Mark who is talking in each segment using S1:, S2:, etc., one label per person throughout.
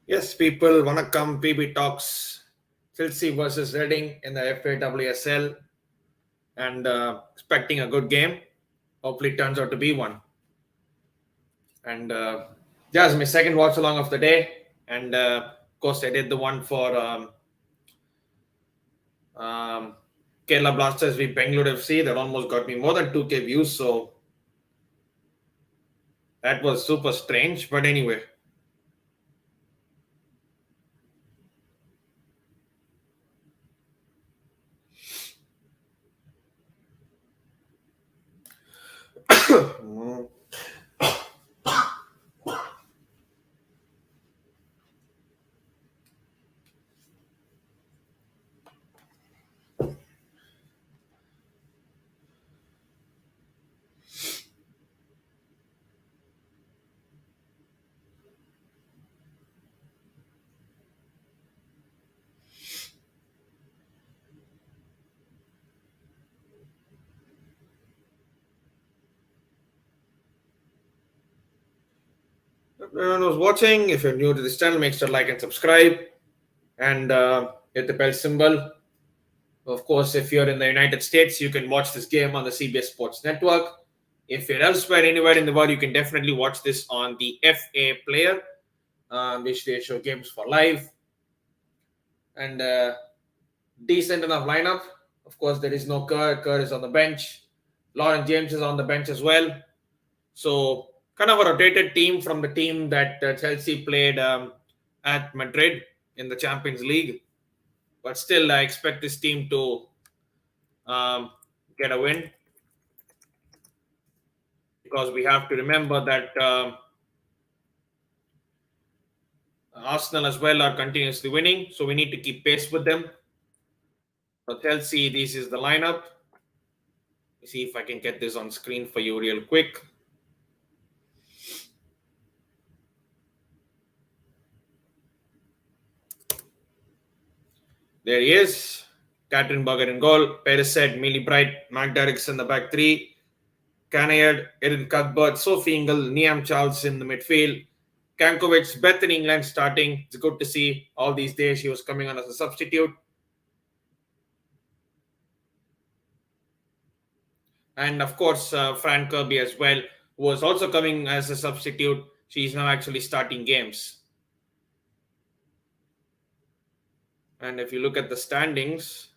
S1: Yes, people, vanakkam, PB Talks, Chelsea versus Reading in the FAWSL, and expecting a good game. Hopefully, it turns out to be one. And yeah, it's my second watch along of the day. And of course, I did the one for um, Kerala Blasters v Bengaluru FC. That almost got me more than 2K views. So that was super strange. But anyway, everyone who's watching, if you're new to this channel, make sure to like and subscribe and hit the bell symbol. Of course, if you're in the United States, you can watch this game on the CBS Sports Network. If you're elsewhere, anywhere in the world, you can definitely watch this on the FA Player, which they show games for live. And decent enough lineup. Of course, there is no Kerr. Kerr is on the bench. Lauren James is on the bench as well. So, kind of a rotated team from the team that Chelsea played at Madrid in the Champions League. But still, I expect this team to um, get a win because we have to remember that Arsenal as well are continuously winning, so we need to keep pace with them. So Chelsea, this is the lineup. See if I can get this on screen for you real quick. There he is. Catherine Berger in goal. Perez said, Millie Bright, Mark Derricks in the back three. Canayard, Erin Cuthbert, Sophie Ingle, Niam Charles in the midfield. Kankovic, Beth in England starting. It's good to see all these days she was coming on as a substitute. And of course, Fran Kirby as well, who was also coming as a substitute. She's now actually starting games. And if you look at the standings,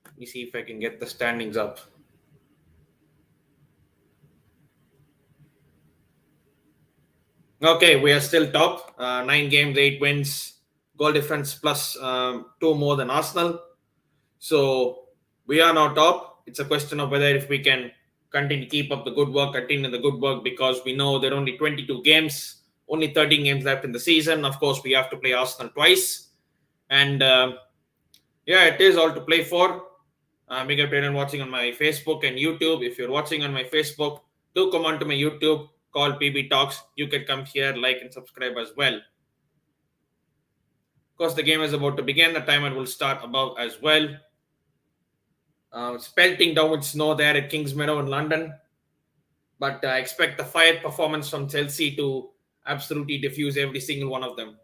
S1: let me see if I can get the standings up. Okay, we are still top. 9 games, 8 wins, goal difference plus 2 more than Arsenal. So we are now top. It's a question of whether if we can continue to keep up the good work, continue the good work, because we know there are only 22 games, only 13 games left in the season. Of course, we have to play Arsenal twice. And yeah, it is all to play for. Big up to watching on my Facebook and YouTube. If you're watching on my Facebook, do come on to my YouTube, call PB Talks. You can come here, like, and subscribe as well. Of course, the game is about to begin. The timer will start above as well. It's pelting down with snow there at Kingsmeadow in London. But I expect the fire performance from Chelsea to absolutely diffuse every single one of them.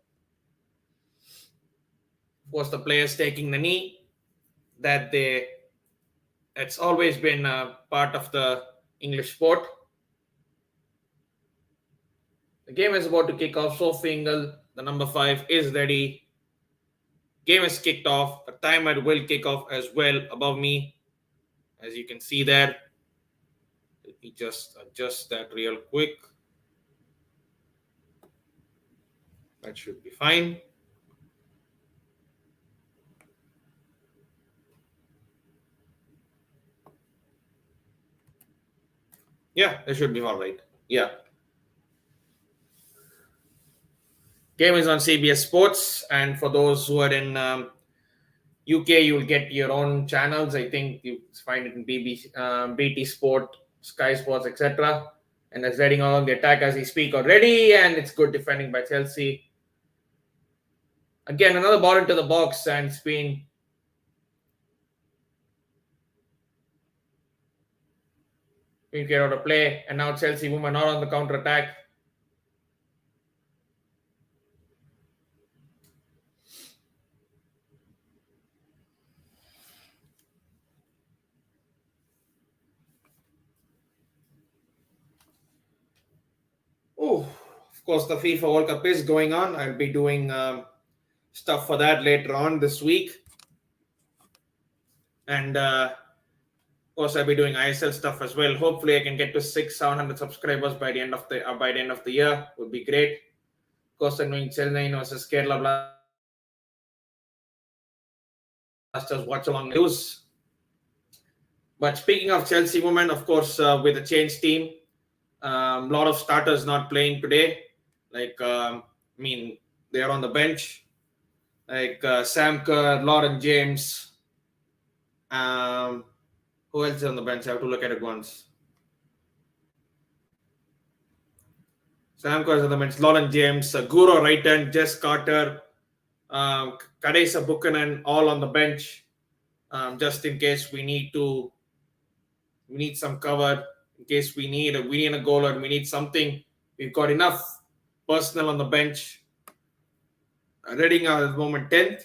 S1: Of course, the players taking the knee, it's always been a part of the English sport. The game is about to kick off. Sophie Ingle, the number 5, is ready. Game is kicked off. The timer will kick off as well above me, as you can see there. Let me just adjust that real quick. That should be fine. Yeah, that should be all right. Yeah. Game is on CBS Sports, and for those who are in UK, you'll get your own channels. I think you find it in BT Sport, Sky Sports, etc. And it's heading on the attack as we speak already, and it's good defending by Chelsea. Again, another ball into the box, and it's been get out of play, and now Chelsea women are on the counter attack. course, the FIFA World Cup is going on. I'll be doing stuff for that later on this week, and of course, I'll be doing ISL stuff as well. Hopefully, I can get to 700 subscribers by the end of the year. Would be great. Of course, I'm doing Chennai versus Kerala Blasters Watchalong news. But speaking of Chelsea women, of course, with the change team, a lot of starters not playing today. Like, they are on the bench. Like Sam Kerr, Lauren James. Who else is on the bench? I have to look at it once. Sam Kerr is on the bench. Lauren James, Guro Wrighton, Jess Carter, Kadesa Buchanan, all on the bench. Just in case we need some cover. In case we need a goal or we need something. We've got enough personnel on the bench. Reading are at the moment 10th.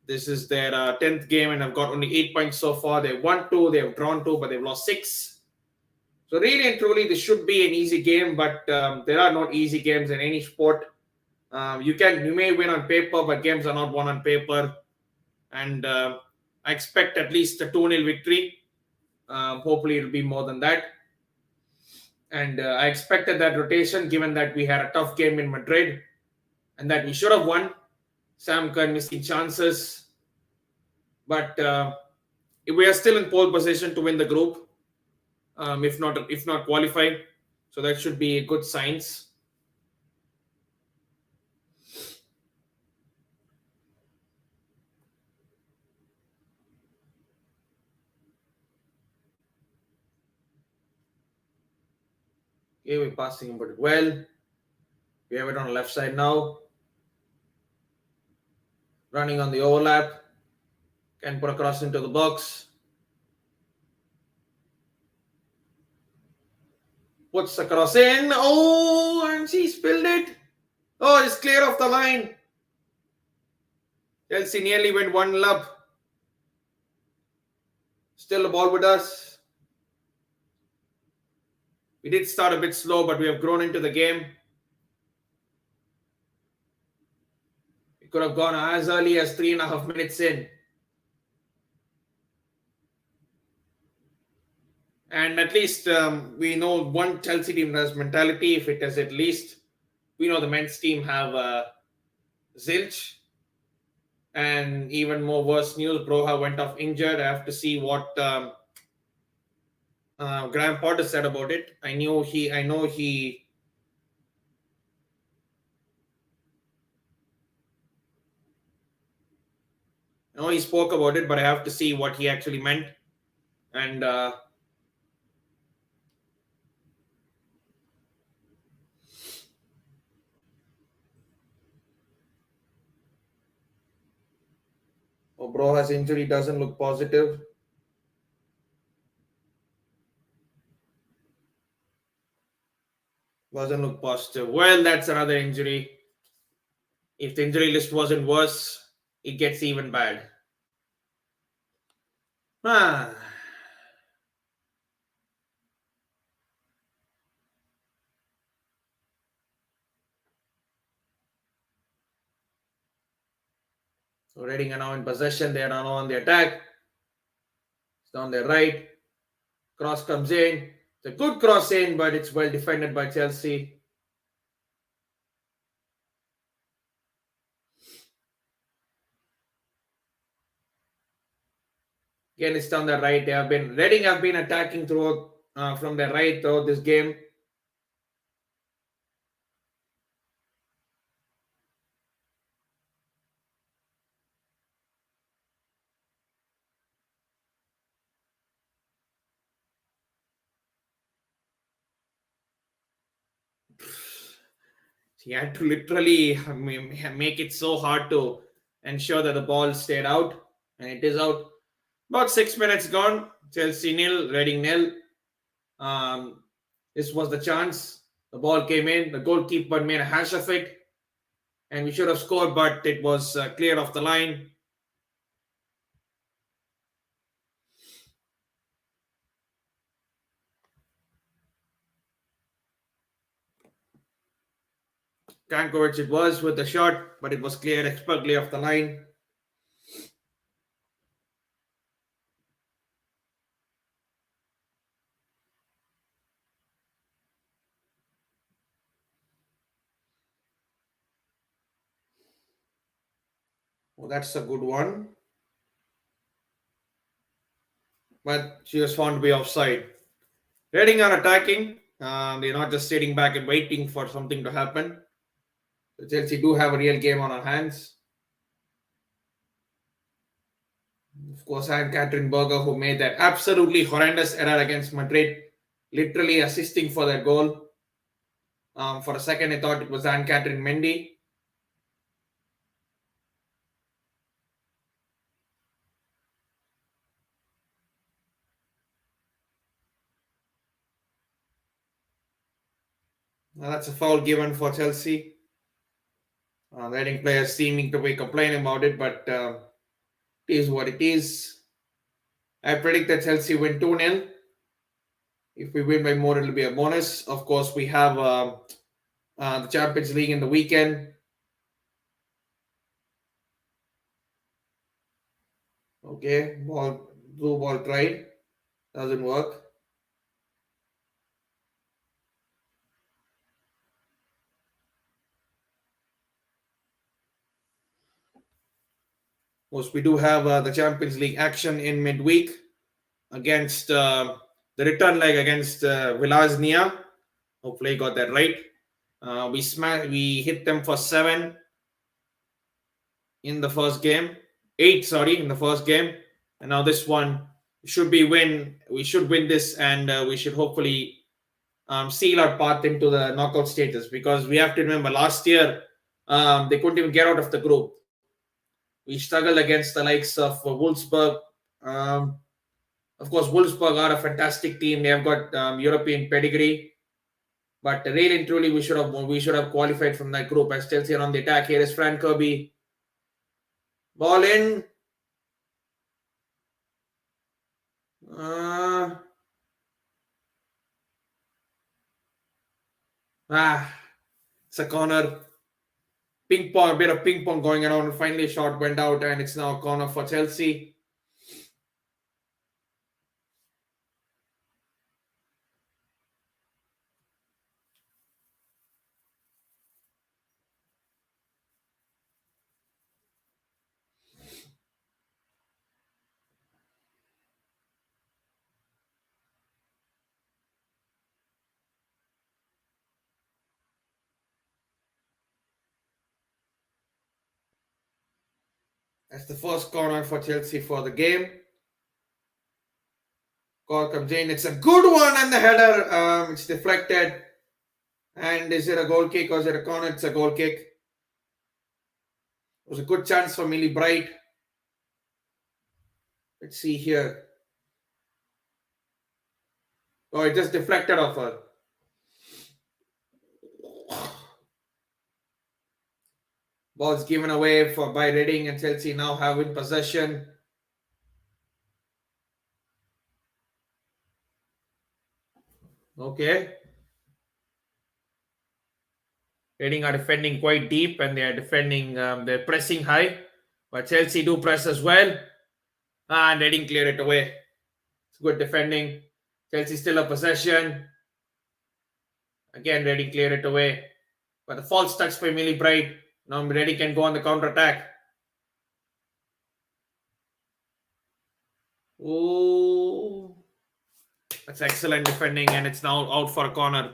S1: This is their 10th game and have got only 8 points so far. They've won 2, they've drawn 2, but they've lost 6. So really and truly, this should be an easy game, but there are not easy games in any sport. You may win on paper, but games are not won on paper. And I expect at least a 2-0 victory. Hopefully, it'll be more than that. And I expected that rotation, given that we had a tough game in Madrid and that we should have won. Sam Kerr missing chances. But we are still in pole position to win the group, if not qualified. So that should be good signs. Okay, we're passing but well. We have it on the left side now. Running on the overlap. Can put across into the box. Puts across in. Oh, and she spilled it. Oh, it's clear off the line. Chelsea nearly went 1-0 up. Still the ball with us. We did start a bit slow, but we have grown into the game. We could have gone as early as 3.5 minutes in. And at least we know one Chelsea team has mentality. If it has at least, we know the men's team have Zilch. And even more worse news, Broha went off injured. I have to see what Graham Potter said about it. I know he spoke about it, but I have to see what he actually meant. And Broha's injury doesn't look positive. Doesn't look positive. Well, that's another injury. If the injury list wasn't worse, it gets even bad. Ah. So Reading are now in possession. They are now on the attack. It's on their right. Cross comes in. It's a good cross in, but it's well defended by Chelsea. Again, it's down the right. Reading have been attacking throughout from the right throughout this game. He had to literally make it so hard to ensure that the ball stayed out, and it is out. About 6 minutes gone. Chelsea nil, Reading nil. This was the chance. The ball came in. The goalkeeper made a hash of it, and we should have scored, but it was cleared off the line. Kankovic it was with the shot, but it was cleared expertly off the line. Oh, that's a good one. But she was found to be offside. Reading are attacking. They're not just sitting back and waiting for something to happen. So Chelsea do have a real game on our hands. Of course, and Catherine Berger, who made that absolutely horrendous error against Madrid, literally assisting for that goal. For a second, I thought it was Anne Catherine Mendy. That's a foul given for Chelsea. Reading players seeming to be complaining about it, but it is what it is. I predict that Chelsea win 2-0. If we win by more, it'll be a bonus. Of course, we have the Champions League in the weekend. Okay, blue ball tried. Doesn't work. Of course, we do have the Champions League action in midweek against the return leg against Villasnia. Hopefully, I got that right. We hit them for 7 in the first game, 8 in the first game, and now this one should be win. We should win this, and we should hopefully seal our path into the knockout status, because we have to remember last year they couldn't even get out of the group. We struggled against the likes of Wolfsburg. Of course, Wolfsburg are a fantastic team. They have got European pedigree. But really and truly, we should have qualified from that group. As Chelsea are on the attack, here is Fran Kirby. Ball in. It's a corner. Ping pong, a bit of ping pong going around. Finally, a shot went out, and it's now a corner for Chelsea. That's the first corner for Chelsea for the game. Call comes in. It's a good one, and the header. It's deflected. And is it a goal kick or is it a corner? It's a goal kick. It was a good chance for Millie Bright. Let's see here. Oh, it just deflected off her. Ball's given away by Reading, and Chelsea now having possession. Okay. Reading are defending quite deep, and they are defending, they're pressing high. But Chelsea do press as well. And Reading clear it away. It's good defending. Chelsea still a possession. Again, Reading clear it away. But the false touch by Millie Bright. Now Reading can go on the counter attack. Oh, that's excellent defending, and it's now out for a corner.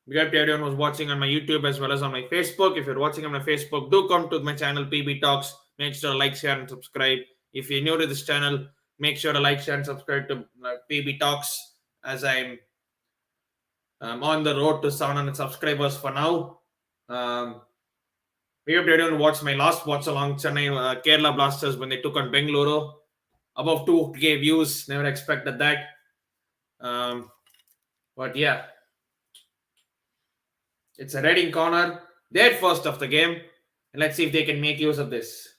S1: Big up to everyone who's watching on my YouTube as well as on my Facebook. If you're watching on my Facebook, do come to my channel PB Talks. Make sure to like, share, and subscribe. If you're new to this channel, make sure to like, share, and subscribe to PB Talks, as I'm on the road to 700 subscribers for now. Big up to everyone who watched my last Watchalong Chennai Kerala Blasters when they took on Bengaluru. Above 2K views. Never expected that. But yeah. It's a Reading corner. Their first of the game. And let's see if they can make use of this.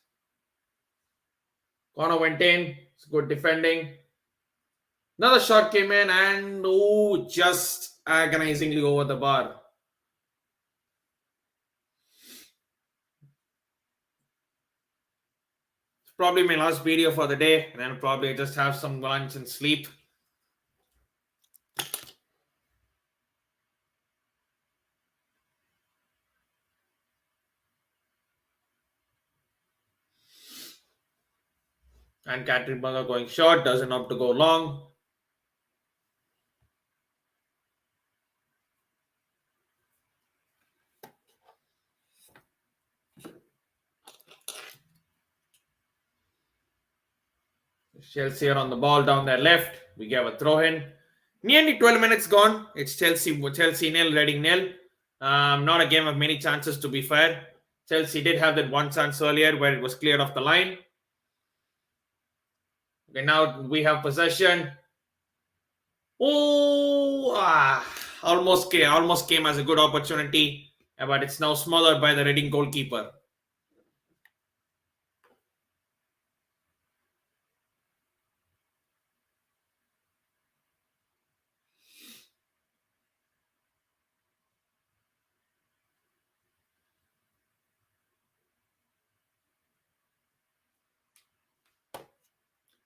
S1: Corner went in. It's good defending. Another shot came in, and just agonizingly over the bar. Probably my last video for the day, and then probably just have some lunch and sleep. And Catherine Burger going short, doesn't have to go long. Chelsea are on the ball down their left. We gave a throw in. Nearly 12 minutes gone. It's Chelsea nil, Reading nil. Not a game of many chances, to be fair. Chelsea did have that one chance earlier where it was cleared off the line. Okay, now we have possession. Oh, almost came as a good opportunity, but it's now smothered by the Reading goalkeeper.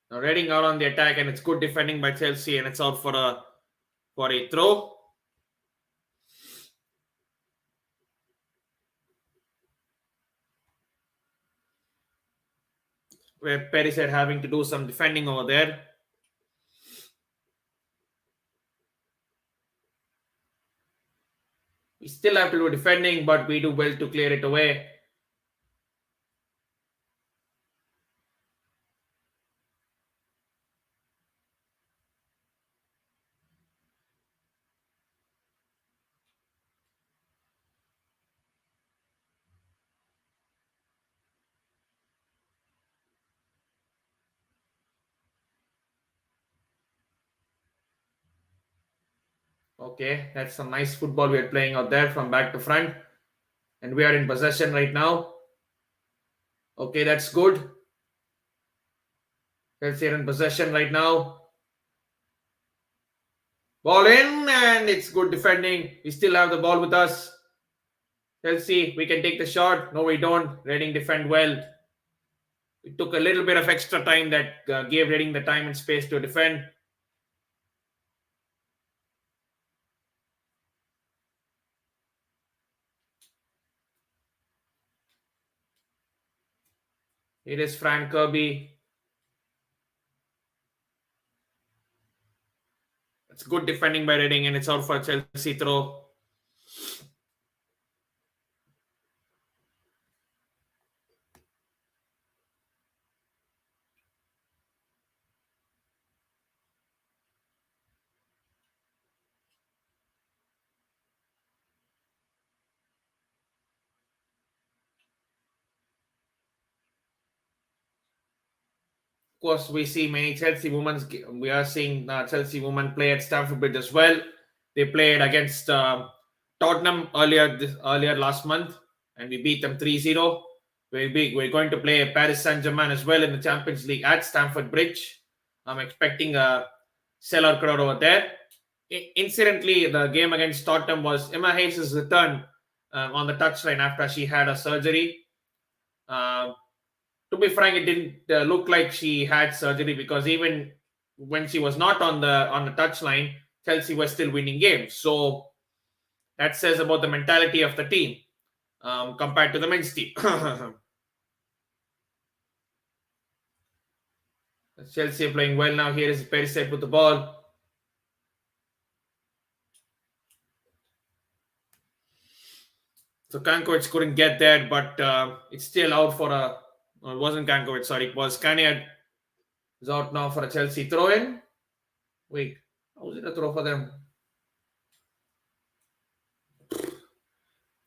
S1: Now Reading out on the attack, and it's good defending by Chelsea, and it's out for a throw. Where Perez are having to do some defending over there. We still have to do defending, but we do well to clear it away. Okay, that's some nice football we are playing out there from back to front. And we are in possession right now. Okay, that's good. Chelsea are in possession right now. Ball in, and it's good defending. We still have the ball with us. Chelsea, we can take the shot. No, we don't. Reading defend well. It took a little bit of extra time that gave Reading the time and space to defend. It is Frank Kirby. It's good defending by Reading, and it's out for a Chelsea throw. Of course, we see many Chelsea women. We are seeing Chelsea women play at Stamford Bridge as well. They played against Tottenham earlier last month, and we beat them 3-0. We're going to play Paris Saint-Germain as well in the Champions League at Stamford Bridge. I'm expecting a stellar crowd over there. Incidentally, the game against Tottenham was Emma Hayes' return on the touchline after she had a surgery. To be frank, it didn't look like she had surgery, because even when she was not on the touchline, Chelsea was still winning games. So that says about the mentality of the team compared to the men's team. Chelsea are playing well now. Here is Perisic with the ball. So Kankovic couldn't get there, but it's still out for a. It wasn't Kankovic, sorry. It was Kanyad. Is out now for a Chelsea throw in. Wait, how was it a throw for them?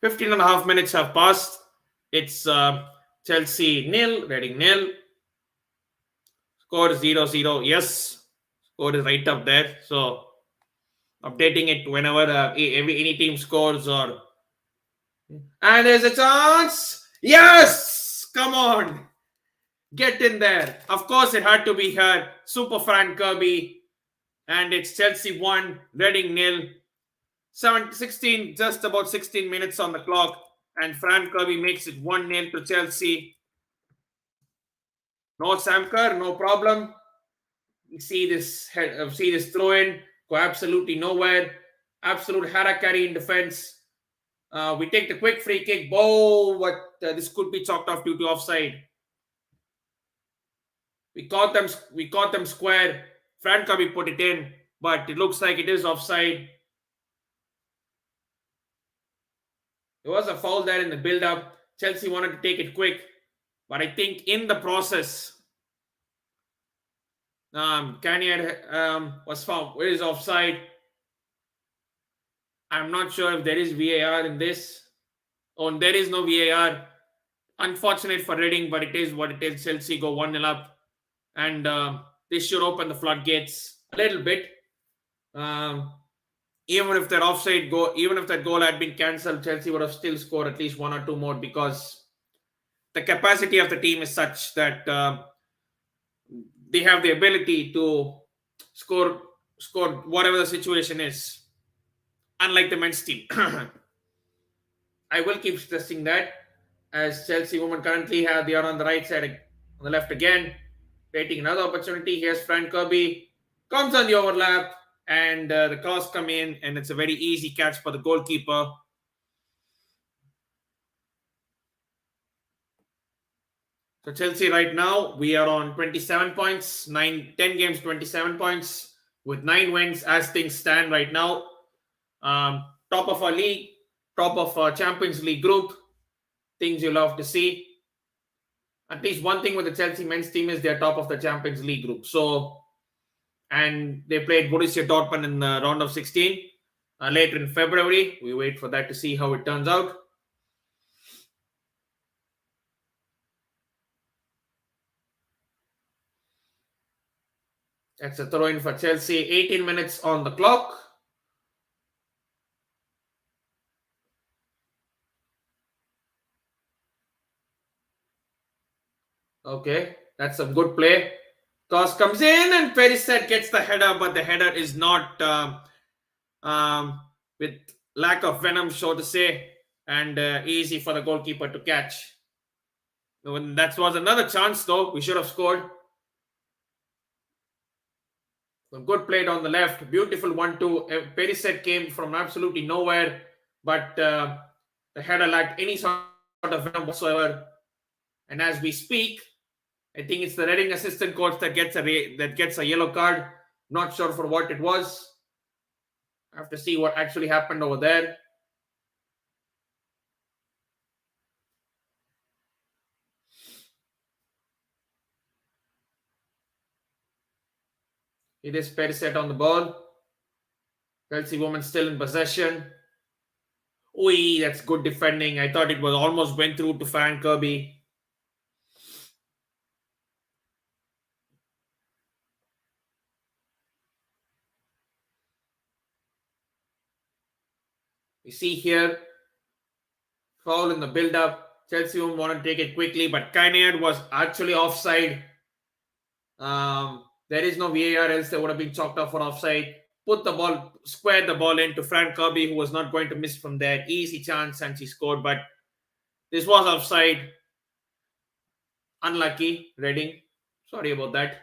S1: 15 and a half minutes have passed. It's Chelsea nil, Reading nil. Score 0-0. Yes, score is right up there. So updating it whenever any team scores or. And there's a chance. Yes, come on, get in there. Of course, it had to be her. Super Frank Kirby, and it's Chelsea 1, Reading nil. 16, just about 16 minutes on the clock, and Frank Kirby makes it 1-0 to Chelsea. No Samker, no problem. See this throw in, go absolutely nowhere. Absolute harakari in defense. We take the quick free kick. Oh, but this could be chalked off due to offside. We caught them. We caught them square. Fran Kirby put it in, but it looks like it is offside. There was a foul there in the build-up. Chelsea wanted to take it quick, but I think in the process, Kanye was found. It is offside. I'm not sure if there is VAR in this. Oh, there is no VAR. Unfortunate for Reading, but it is what it is. Chelsea go 1-0 up, and this should open the floodgates a little bit. Even if that offside goal, even if that goal had been cancelled, Chelsea would have still scored at least one or two more because the capacity of the team is such that they have the ability to score whatever the situation is. Unlike the men's team, I will keep stressing that as Chelsea women currently they are on the right side, on the left again, waiting another opportunity. Here's Fran Kirby, comes on the overlap, and the cross come in, and it's a very easy catch for the goalkeeper. So Chelsea right now, we are on 27 points, 10 games, 27 points with 9 wins as things stand right now. Top of our league, top of our Champions League group. Things you love to see. At least one thing with the Chelsea men's team is they're top of the Champions League group. So, and they played Borussia Dortmund in the round of 16 later in February. We wait for that to see how it turns out. That's a throw in for Chelsea. 18 minutes on the clock. Okay, that's some good play. Toss comes in and Perisic gets the header, but the header is not with lack of venom, so to say, and easy for the goalkeeper to catch. That was another chance, though. We should have scored. A good play on the left. Beautiful 1-2. Perisic came from absolutely nowhere, but the header lacked any sort of venom whatsoever. And as we speak, I think it's the Reading assistant coach that gets a yellow card. Not sure for what it was. I have to see what actually happened over there. It is Perisic on the ball. Chelsea woman still in possession. Oi, that's good defending. I thought it was almost went through to Fran Kirby. We see here foul in the build-up. Chelsea woman want to take it quickly, but Kanye was actually offside. There is no VAR, else they would have been chalked off for offside. Squared the ball into Fran Kirby, who was not going to miss from there. Easy chance, and she scored, but this was offside. Unlucky, Reading. Sorry about that.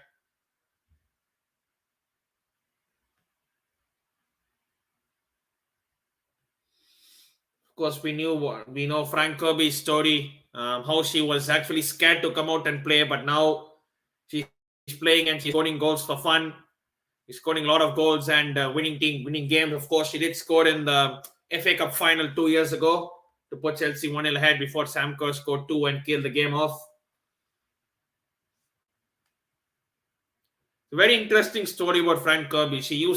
S1: Of course, we know Frank Kirby's story, how she was actually scared to come out and play, but now she's playing and she's scoring goals for fun. She's scoring a lot of goals and winning games. Of course, she did score in the FA Cup final 2 years ago to put Chelsea 1-0 ahead before Sam Kerr scored 2 and killed the game off. A very interesting story about Frank Kirby.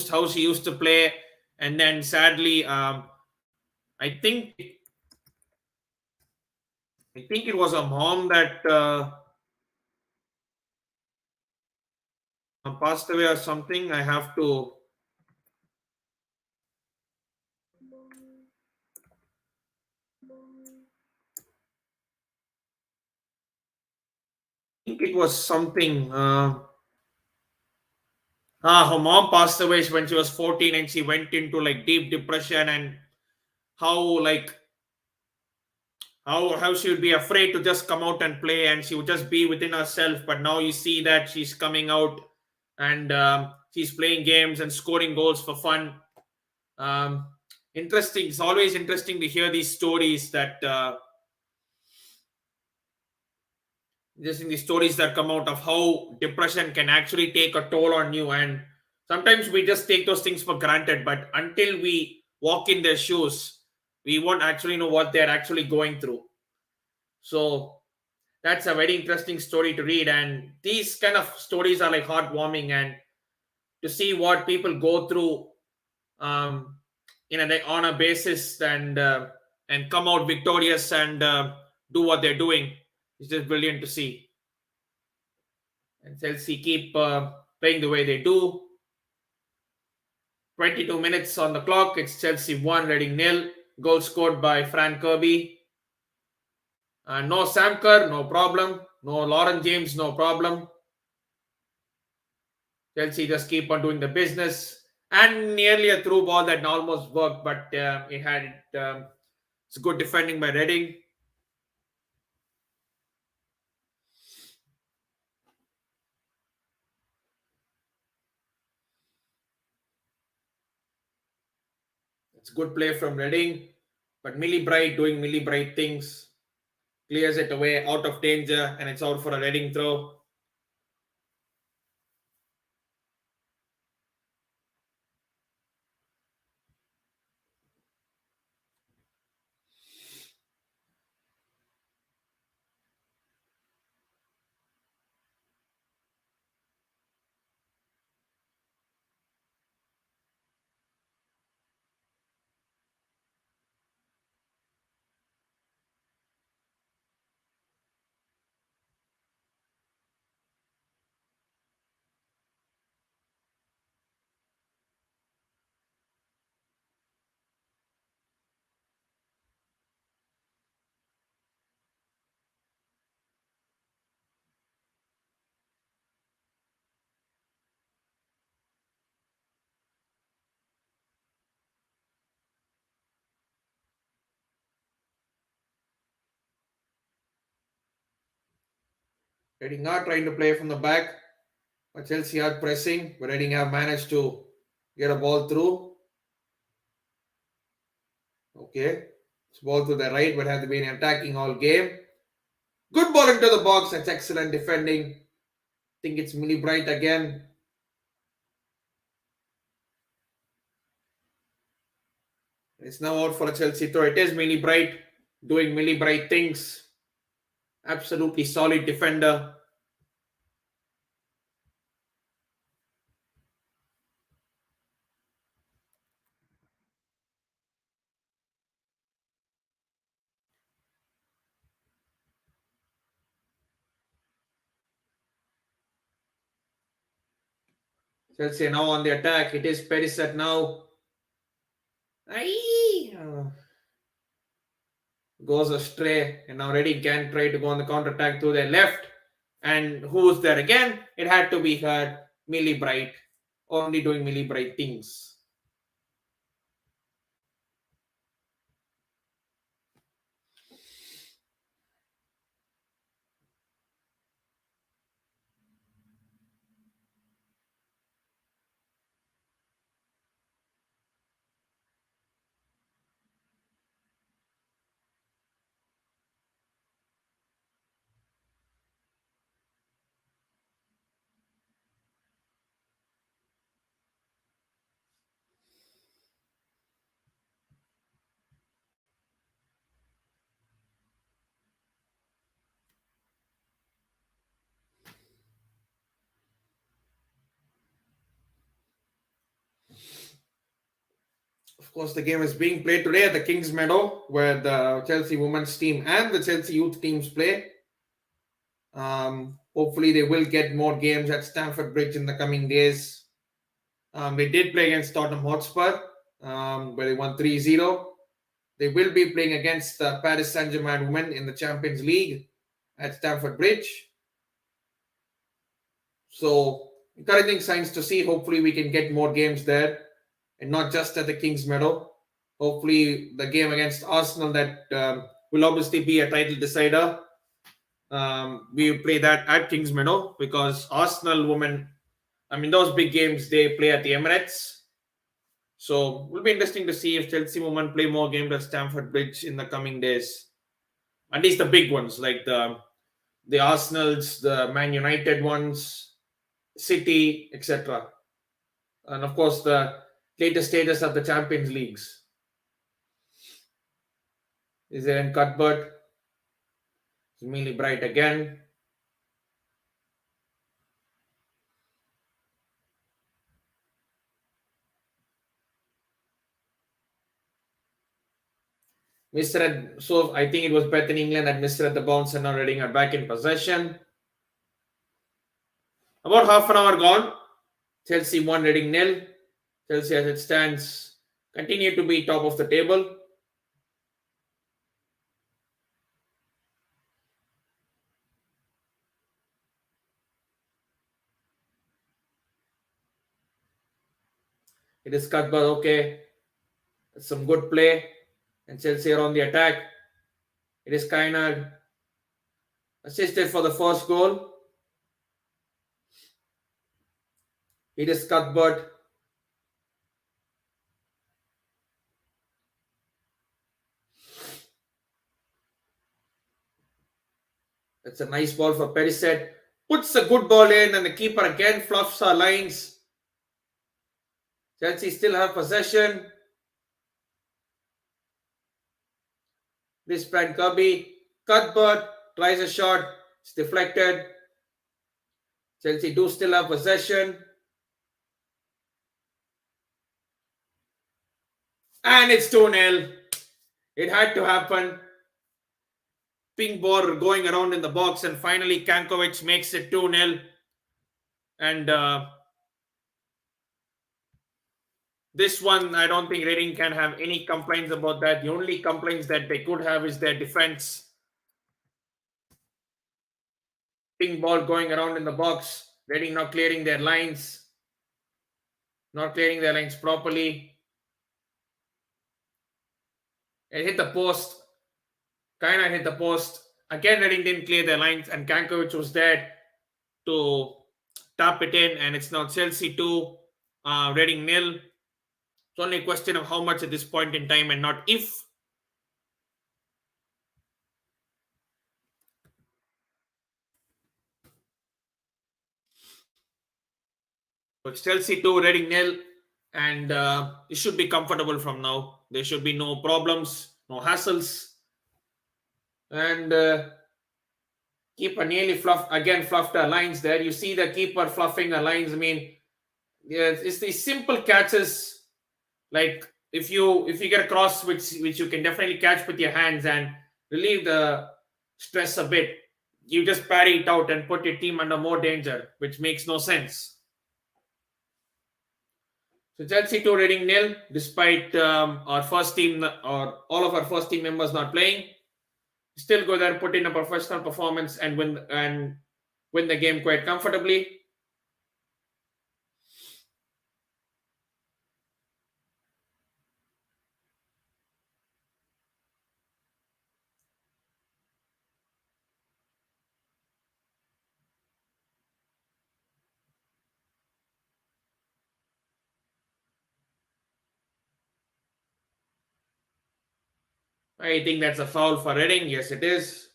S1: How she used to play, and then sadly, I think it was a mom that passed away or something. I have to. I think it was something. Her mom passed away when she was 14, and she went into like deep depression, and how like how she would be afraid to just come out and play, and she would just be within herself. But now you see that she's coming out, and she's playing games and scoring goals for fun. Um, Interesting. It's always interesting to hear these stories that just in the stories that come out of how depression can actually take a toll on you. And sometimes we just take those things for granted, but until we walk in their shoes, we won't actually know what they're actually going through. So that's a very interesting story to read, and these kind of stories are like heartwarming, and to see what people go through um, on a basis, and come out victorious, and do what they're doing, is just brilliant to see. And Chelsea keep playing the way they do. 22 minutes on the clock. It's Chelsea 1, Reading nil. Goal scored by Fran Kirby. No Sam Kerr, no problem. No Lauren James, no problem. Chelsea just keep on doing the business. And nearly a through ball that almost worked, but it had it's good defending by Reading. It's good play from Reading, but Millie Bright doing Millie Bright things. Clears it away out of danger, and it's out for a Reading throw. Reading are trying to play from the back, but Chelsea are pressing, but Reading have managed to get a ball through. Okay. It's ball to the right, but have been attacking all game. Good ball into the box. That's excellent defending. I think it's Millie Bright again. It's now out for a Chelsea throw. It is Millie Bright doing Millie Bright things. Absolutely solid defender. Chelsea now on the attack. It is Perisic now. Aye. Goes astray, and now Reading can try to go on the counter attack to their left. And who's there again? It had to be her, Millie Bright, only doing Millie Bright things. Of course, the game is being played today at the Kings Meadow, where the Chelsea women's team and the Chelsea youth teams play. Hopefully, they will get more games at Stamford Bridge in the coming days. They did play against Tottenham Hotspur, where they won 3-0. They will be playing against Paris Saint-Germain women in the Champions League at Stamford Bridge. So, encouraging signs to see. Hopefully, we can get more games there, and not just at the Kings Meadow. Hopefully, the game against Arsenal that will obviously be a title decider. We play that at Kings Meadow because Arsenal women, I mean, those big games they play at the Emirates. So it will be interesting to see if Chelsea women play more games at Stamford Bridge in the coming days. At least the big ones like the Arsenals, the Man United ones, City, etc. And of course the later stages of the Champions Leagues. Is there in Cuthbert? It's Millie Bright again. Misread. So I think it was Beth in England that misread the bounce and now Reading are back in possession. About half an hour gone. Chelsea 1, Reading 0. Chelsea as it stands continue to be top of the table. It is Cuthbert, okay. Some good play. And Chelsea are on the attack. It is Kynard assisted for the first goal. It is Cuthbert. That's a nice ball for Perisic. Puts a good ball in and the keeper again fluffs our lines. Chelsea still have possession. This Brand Kirby. Cuthbert tries a shot. It's deflected. Chelsea do still have possession. And it's 2-0. It had to happen. Ping ball going around in the box and finally Kankovic makes it 2-0. And this one, I don't think Reading can have any complaints about that. The only complaints that they could have is their defense. Ping ball going around in the box. Reading not clearing their lines. Not clearing their lines properly. It hit the post. Kind of hit the post. Again, Reading didn't clear their lines and Kankovic was there to tap it in. And it's now Chelsea 2, Reading 0. It's only a question of how much at this point in time and not if. So it's Chelsea 2, Reading 0. And it should be comfortable from now. There should be no problems, no hassles. And keeper nearly fluffed our lines there. You see the keeper fluffing our lines. I mean, yeah, it's these simple catches. Like if you get a cross which you can definitely catch with your hands and relieve the stress a bit, you just parry it out and put your team under more danger, which makes no sense. So Chelsea 2, Reading 0, despite our first team or all of our first team members not playing. Still go there, put in a professional performance and win the game quite comfortably. I think that's a foul for Reading. Yes, it is.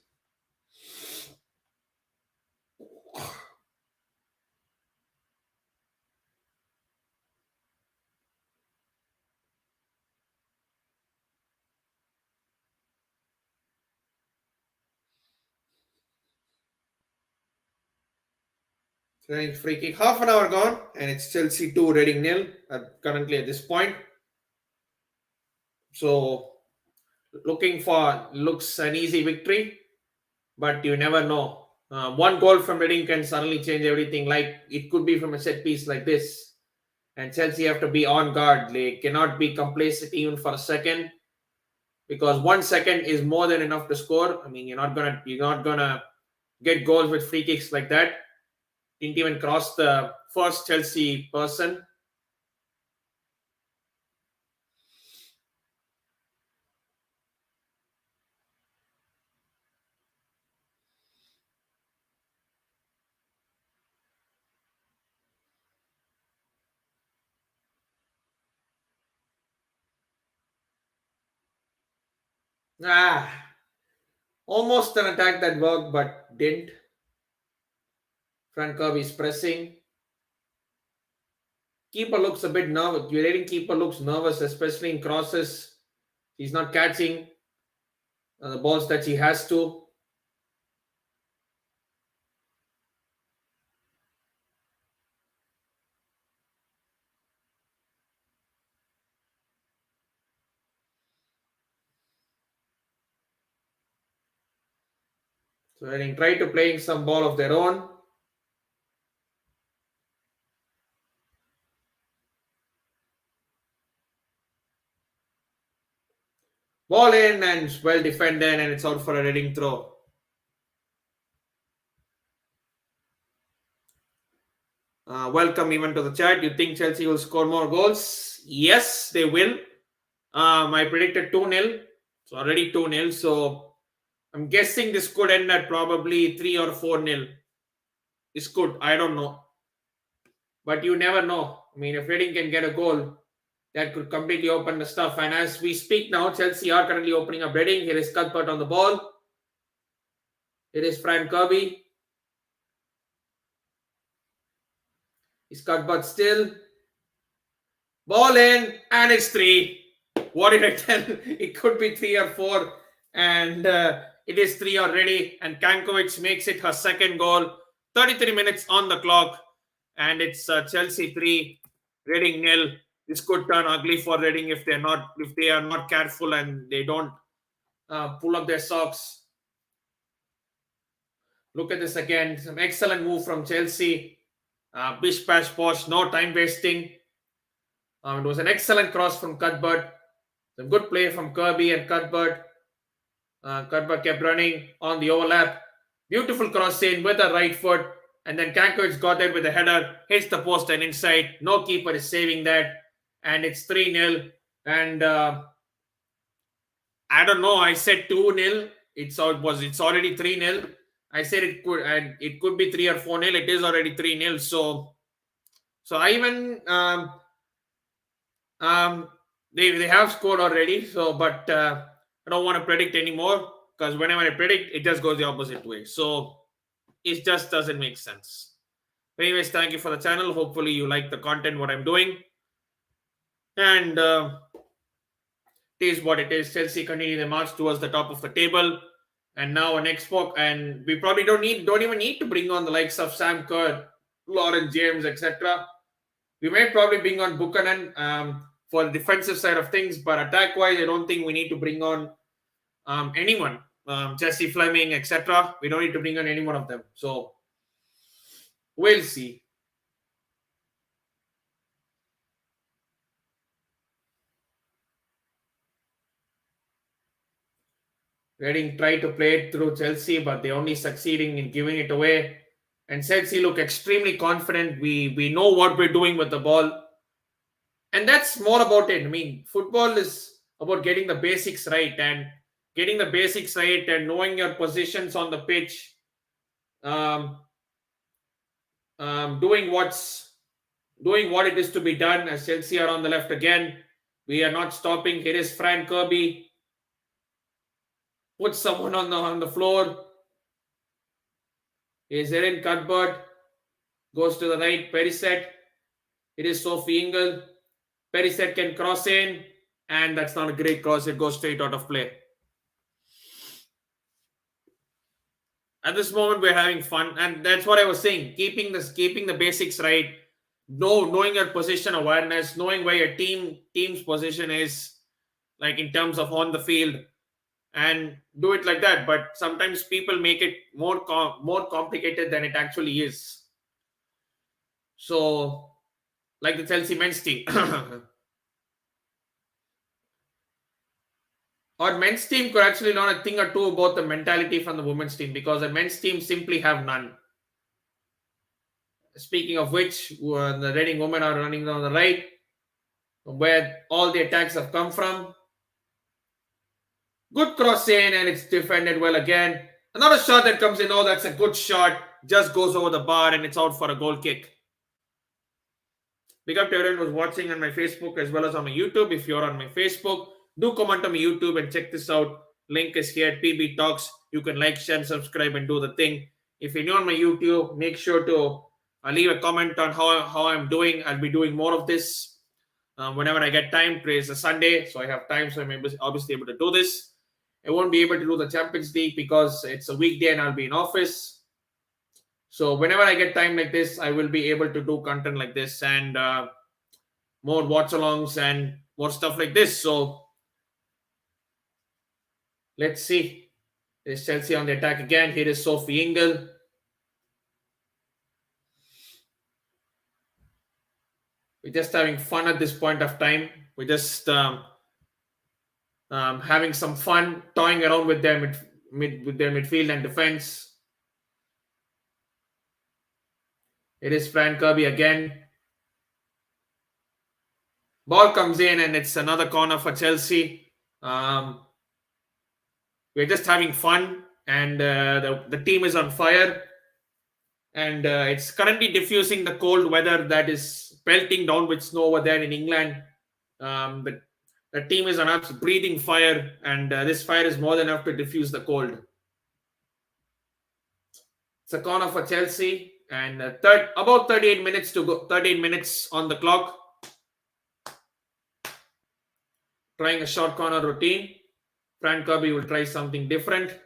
S1: Free kick, half an hour gone, and it's Chelsea 2, Reading 0 currently at this point. So looks an easy victory, but you never know. One goal from Reading can suddenly change everything. Like it could be from a set piece like this, and Chelsea have to be on guard. They cannot be complacent even for a second, because 1 second is more than enough to score. I mean, you're not gonna get goals with free kicks like that. Didn't even cross the first Chelsea person. Ah, almost an attack that worked but didn't. Frank Kirby's pressing. Keeper looks a bit nervous. Your rating keeper looks nervous, especially in crosses. He's not catching the balls that he has to. So they try to playing some ball of their own. Ball in and well defended, and it's out for a Reading throw. Welcome even to the chat. You think Chelsea will score more goals? Yes, they will. I predicted 2-0. It's already 2-0. So I'm guessing this could end at probably 3 or 4-0. This could. I don't know. But you never know. I mean, if Reading can get a goal, that could completely open the stuff. And as we speak now, Chelsea are currently opening up Reading. Here is Cuthbert on the ball. Here is Frank Kirby. Is Cuthbert still? Ball in, and it's 3. What did I tell? It could be 3 or 4. And it is 3 already. And Kankovic makes it her second goal. 33 minutes on the clock. And it's Chelsea 3, Reading 0. This could turn ugly for Reading if they are not careful and they don't pull up their socks. Look at this again. Some excellent move from Chelsea. Bish bash posh, no time wasting. It was an excellent cross from Cuthbert. Some good play from Kirby and Cuthbert. Cuthbert kept running on the overlap. Beautiful cross in with the right foot. And then Kankovic got there with a header. Hits the post and inside. No keeper is saving that. And it's 3-0. And I don't know. I said 2-0. It's already 3-0. I said it could be 3 or 4-0. It is already 3-0. So I even they have scored already. So but I don't want to predict anymore because whenever I predict, it just goes the opposite way. So it just doesn't make sense. Anyways, thank you for the channel. Hopefully you like the content what I'm doing. And it is what it is. Chelsea continue the march towards the top of the table. And now an Xbox, and we probably don't even need to bring on the likes of Sam Kerr, Lawrence James, etc. We may probably bring on Buchanan for the defensive side of things, but attack-wise, I don't think we need to bring on anyone. Jesse Fleming, etc. We don't need to bring on any one of them. So we'll see. Reading tried to play it through Chelsea, but they only succeeding in giving it away. And Chelsea look extremely confident. We know what we're doing with the ball. And that's more about it. I mean, football is about getting the basics right and knowing your positions on the pitch. Doing what it is to be done. As Chelsea are on the left again. We are not stopping. Here is Frank Kirby. Put someone on the floor. Here's Erin Cuthbert. Goes to the right. Perisic. It is Sophie Ingle. Perisic can cross in. And that's not a great cross. It goes straight out of play. At this moment, we're having fun. And that's what I was saying. Keeping the basics right. Knowing your position awareness. Knowing where your team's position is. Like in terms of on the field. And do it like that. But sometimes people make it more complicated than it actually is. So, like the Chelsea men's team. Our men's team could actually learn a thing or two about the mentality from the women's team because the men's team simply have none. Speaking of which, the Reading women are running down the right, where all the attacks have come from. Good cross in, and it's defended well again. Another shot that comes in. Oh, that's a good shot. Just goes over the bar, and it's out for a goal kick. Big up to everyone who's watching on my Facebook as well as on my YouTube. If you're on my Facebook, do comment on my YouTube and check this out. Link is here, PB Talks. You can like, share, and subscribe and do the thing. If you're new on my YouTube, make sure to leave a comment on how I'm doing. I'll be doing more of this whenever I get time. Today is a Sunday, so I have time, so I'm obviously able to do this. I won't be able to do the Champions League because it's a weekday and I'll be in office. So whenever I get time like this, I will be able to do content like this and more watch-alongs and more stuff like this. So let's see. There's Chelsea on the attack again. Here is Sophie Ingle. We're just having fun at this point of time. We're just having some fun, toying around with their with their midfield and defense. It is Fran Kirby again. Ball comes in and it's another corner for Chelsea. We're just having fun and the team is on fire. And it's currently diffusing the cold weather that is pelting down with snow over there in England. The team is on absolute breathing fire, and this fire is more than enough to diffuse the cold. It's a corner for Chelsea, and about 38 minutes to go. 38 minutes on the clock. Trying a short corner routine. Fran Kirby will try something different.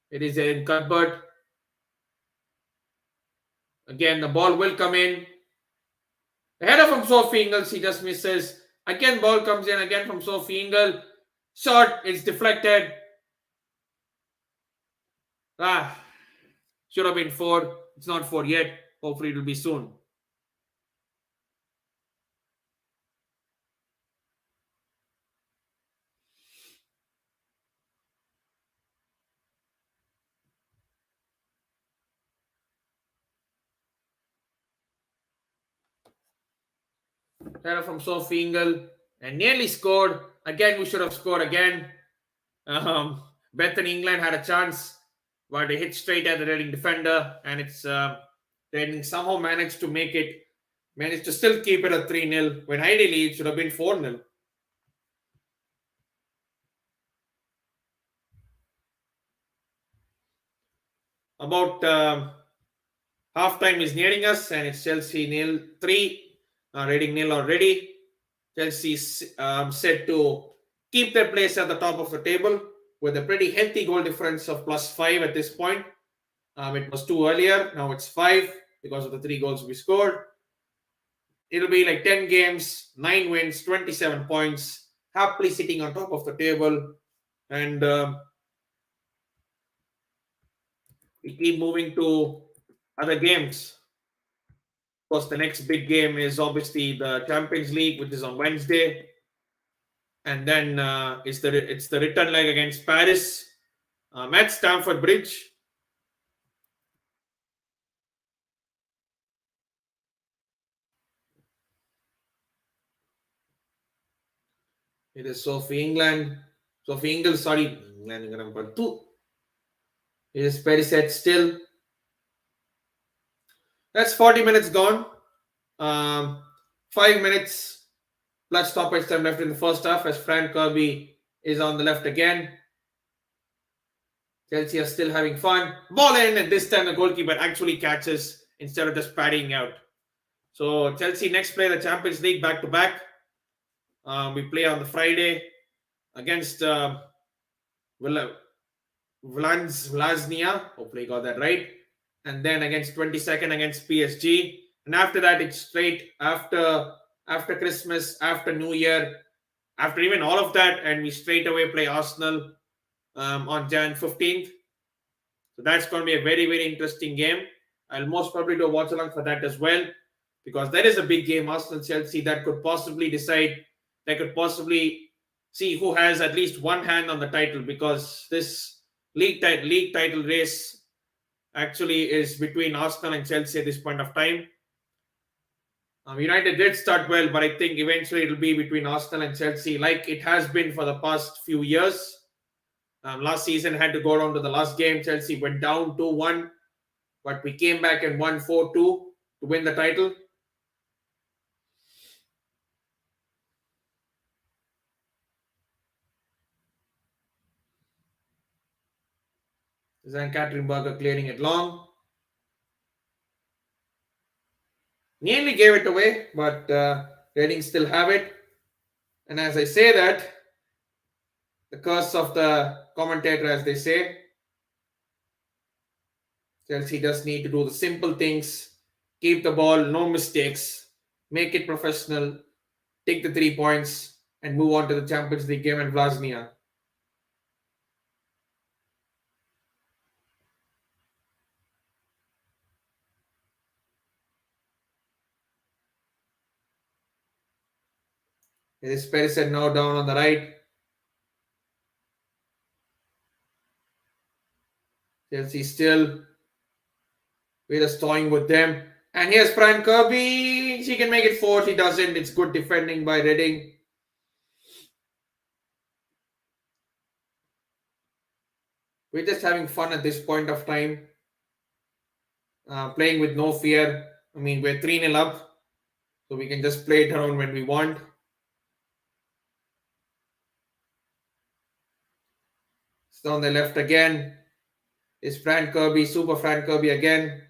S1: It is in Cuthbert. Again, the ball will come in. The header from Sophie Ingle, she just misses. Again, ball comes in again from Sophie Ingle. Shot, it's deflected. Should have been 4. It's not 4 yet. Hopefully it will be soon. Header from Sophie Ingle and nearly scored. Again, we should have scored again. Bethany England had a chance, but they hit straight at the Reading defender, and it's Reading somehow managed to still keep it at 3-0 when ideally it should have been 4-0. About halftime is nearing us, and it's Chelsea 0-3, Reading 0 already. Chelsea set to keep their place at the top of the table with a pretty healthy goal difference of +5 at this point. It was 2 earlier. Now it's 5 because of the 3 goals we scored. It'll be like 10 games, 9 wins, 27 points, happily sitting on top of the table. And we keep moving to other games. Of course, the next big game is obviously the Champions League, which is on Wednesday. And then it's the return leg against Paris at Stamford Bridge. It is Sophie Ingle, sorry. England number 2. It is Perisic still. That's 40 minutes gone. 5 minutes plus stoppage time left in the first half as Fran Kirby is on the left again. Chelsea are still having fun. Ball in, and this time the goalkeeper actually catches instead of just padding out. So Chelsea next play the Champions League back to back. We play on the Friday against Vlasnia. Hopefully, I got that right. And then against 22nd against PSG. And after that, it's straight after Christmas, after New Year, after even all of that, and we straight away play Arsenal on Jan 15th. So that's going to be a very, very interesting game. I'll most probably do a watch along for that as well, because that is a big game, Arsenal Chelsea, that could possibly decide, that could possibly see who has at least one hand on the title, because this league title race actually is between Arsenal and Chelsea at this point of time. United did start well, but I think eventually it'll be between Arsenal and Chelsea, like it has been for the past few years. Last season had to go down to the last game. Chelsea went down 2-1, but we came back and won 4-2 to win the title. Zan Katerinberger clearing it long. Nearly gave it away, but Reading still have it. And as I say that, the curse of the commentator, as they say, Chelsea just need to do the simple things, keep the ball, no mistakes, make it professional, take the 3 points, and move on to the Champions League game in Vlasnia. It is Perisic now down on the right. Chelsea still, we're just toying with them. And here's Fran Kirby. She can make it 4. She doesn't. It's good defending by Reading. We're just having fun at this point of time. Playing with no fear. I mean, we're 3-0 up. So we can just play it around when we want. It's down the left again. Is Fran Kirby, Super Fran Kirby again.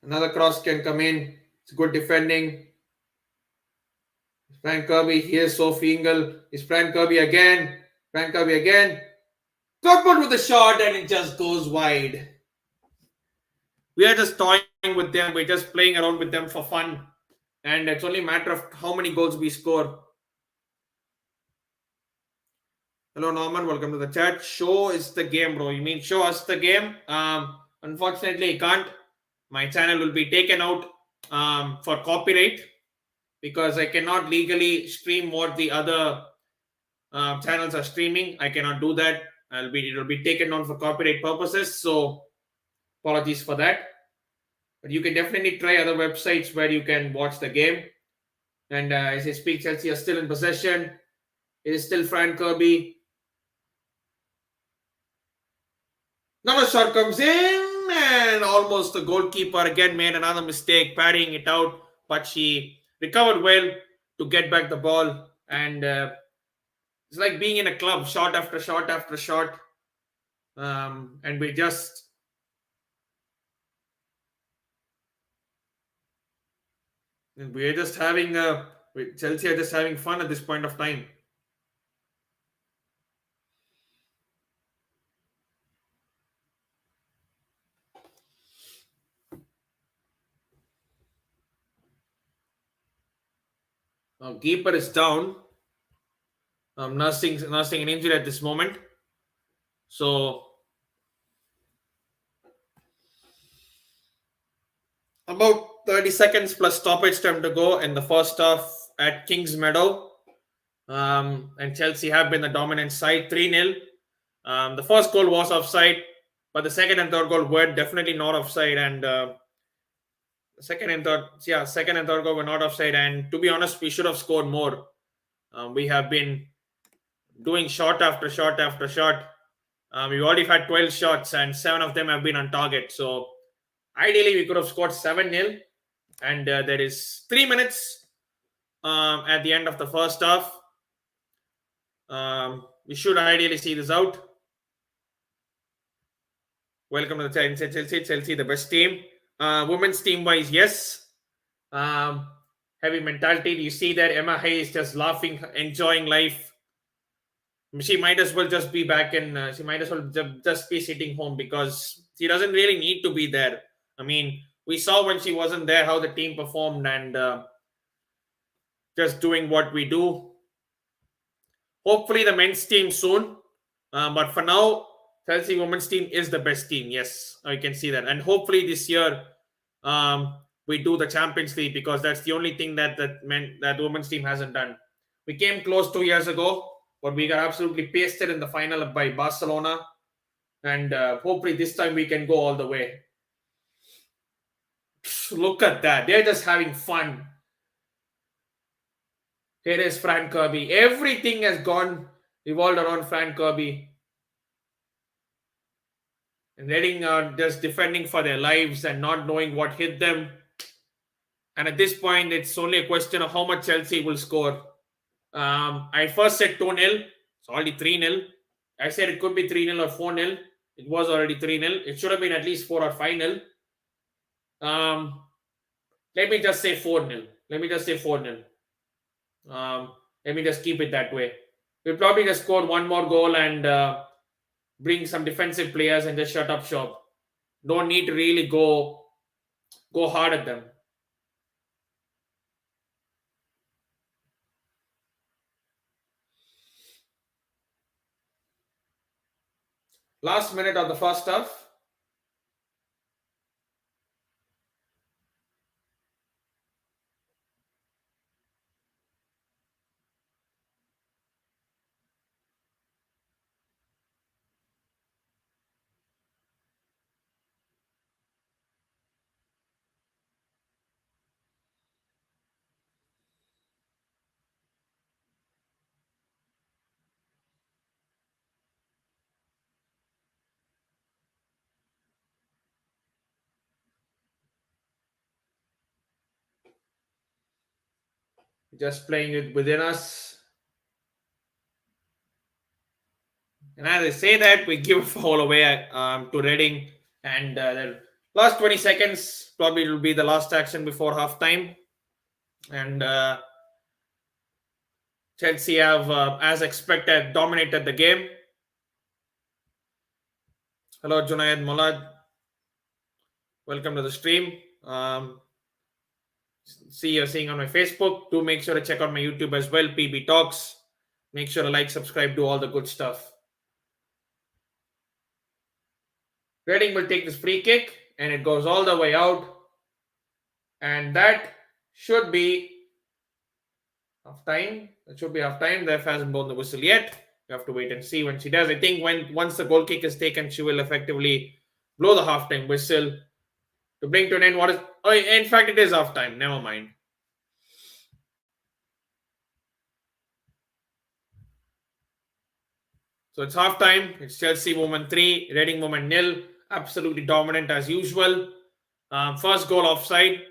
S1: Another cross can come in. It's good defending. Fran Kirby. Here's Sophie Ingle. Is Fran Kirby again. Fran Kirby again. Coupled with the shot and it just goes wide. We are just toying with them. We're just playing around with them for fun. And it's only a matter of how many goals we score. Hello, Norman. Welcome to the chat. Show is the game, bro. You mean show us the game? Unfortunately, I can't. My channel will be taken out for copyright because I cannot legally stream what the other channels are streaming. I cannot do that. It will be taken down for copyright purposes. So apologies for that. But you can definitely try other websites where you can watch the game. And as I speak, Chelsea are still in possession. It is still Fran Kirby. Another shot comes in, and almost the goalkeeper again made another mistake, parrying it out. But she recovered well to get back the ball. And it's like being in a club, shot after shot after shot. And we're just having Chelsea are just having fun at this point of time. Now keeper is down. Nursing an injury at this moment. So about 30 seconds plus stoppage time to go in the first half at Kings Meadow. And Chelsea have been the dominant side, 3-0. The first goal was offside, but the second and third goal were definitely not offside. And second and third goal were not offside. And to be honest, we should have scored more. We have been doing shot after shot after shot. We've already had 12 shots, and 7 of them have been on target. So ideally, we could have scored 7-0. And there is 3 minutes at the end of the first half. We should ideally see this out. Welcome to the Chelsea, the best team. Women's team wise, yes. Heavy mentality. You see that Emma Hayes just laughing, enjoying life. She might as well just be back in. She might as well just be sitting home because she doesn't really need to be there. I mean, we saw when she wasn't there how the team performed and just doing what we do. Hopefully, the men's team soon. But for now, Chelsea women's team is the best team. Yes, I can see that. And hopefully this year we do the Champions League because that's the only thing that the women's team hasn't done. We came close 2 years ago, but we got absolutely pasted in the final by Barcelona. And hopefully this time we can go all the way. Look at that. They're just having fun. Here is Fran Kirby. Everything has gone revolved around Fran Kirby. And Reading are just defending for their lives and not knowing what hit them. And at this point, it's only a question of how much Chelsea will score. I first said 2-0. It's already 3-0. I said it could be 3-0 or 4-0. It was already 3-0. It should have been at least 4 or 5-0. Um, let me just say 4-0. Let me just say 4-0. Let me just keep it that way. We'll probably just score one more goal and bring some defensive players and just shut up shop. Don't need to really go hard at them. Last minute of the first half. Just playing it within us. And as I say that, we give a foul away to Reading. And the last 20 seconds probably will be the last action before half time. And Chelsea have, as expected, dominated the game. Hello, Junaid Molad. Welcome to the stream. See you're seeing on my Facebook. Do make sure to check out my YouTube as well, PB Talks. Make sure to like, subscribe, do all the good stuff. Reading will take this free kick and it goes all the way out. And that should be half time. That should be half time. The ref hasn't blown the whistle yet. You have to wait and see when she does. I think once the goal kick is taken, she will effectively blow the halftime whistle to bring to an end what is. Oh, in fact, it is half time. Never mind. So it's half time. It's Chelsea woman 3, Reading woman 0. Absolutely dominant as usual. First goal offside.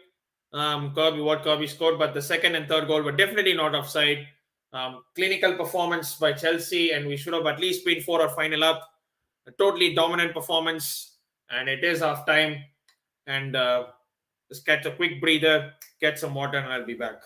S1: Kirby scored, but the second and third goal were definitely not offside. Clinical performance by Chelsea, and we should have at least been 4 or 5-0 up. A totally dominant performance, and it is half time. And just catch a quick breather, get some water, and I'll be back.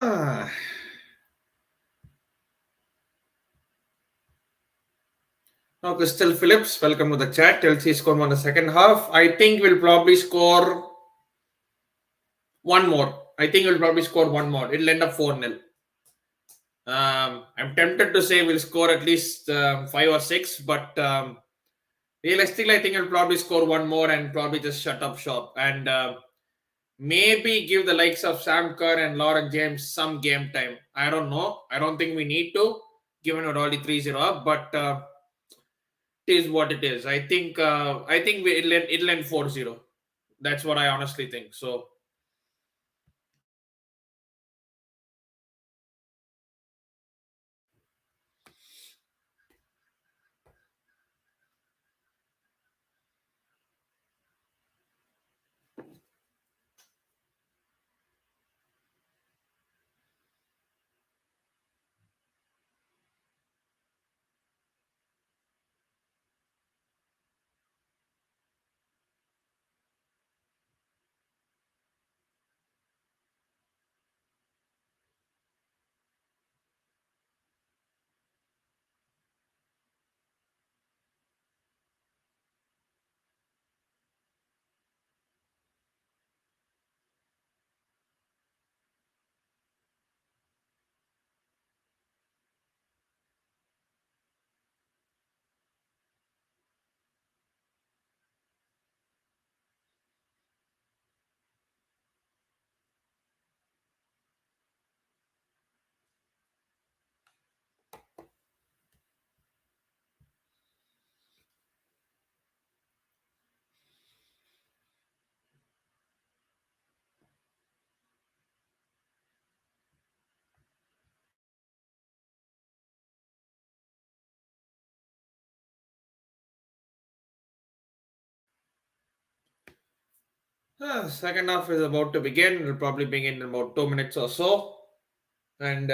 S1: Ah. Now, Crystal Phillips, welcome to the chat. Chelsea score on the second half. I think we'll probably score one more. I think we'll probably score one more. It'll end up 4-0. I'm tempted to say we'll score at least 5 or 6, but realistically, I think we'll probably score one more and probably just shut up shop and maybe give the likes of Sam Kerr and Lauren James some game time. I don't know. I don't think we need to, given we're already 3-0 up, but it is what it is. I think it'll end 4-0. That's what I honestly think. So second half is about to begin. It'll probably begin in about 2 minutes or so. And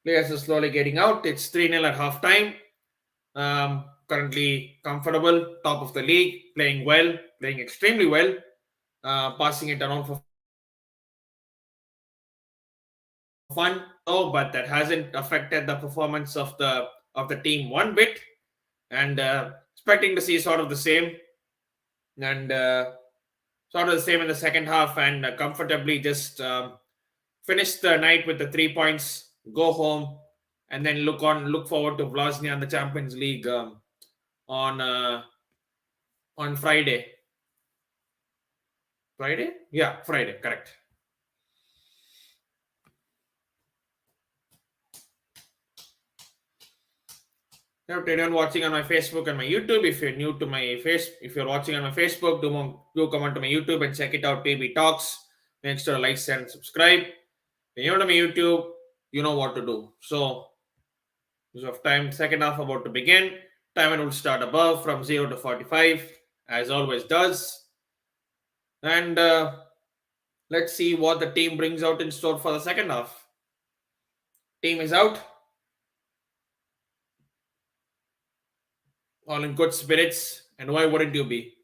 S1: players are slowly getting out. It's 3-0 at halftime. Currently comfortable, top of the league, playing well, playing extremely well, passing it around for fun. Oh, but that hasn't affected the performance of the team one bit. And expecting to see sort of the same and sort of the same in the second half and comfortably just finish the night with the 3 points, go home, and then look forward to Vlasnia and the Champions League on Friday. Friday? Yeah, Friday, correct. Now, to anyone watching on my Facebook and my YouTube, if you're new to my if you're watching on my Facebook, do come on to my YouTube and check it out. TB Talks. Make sure to like and subscribe. If you're new to my YouTube, you know what to do. So, use of time, second half about to begin. Timer will start above from 0 to 45, as always does. And let's see what the team brings out in store for the second half. Team is out. All in good spirits. And why wouldn't you be?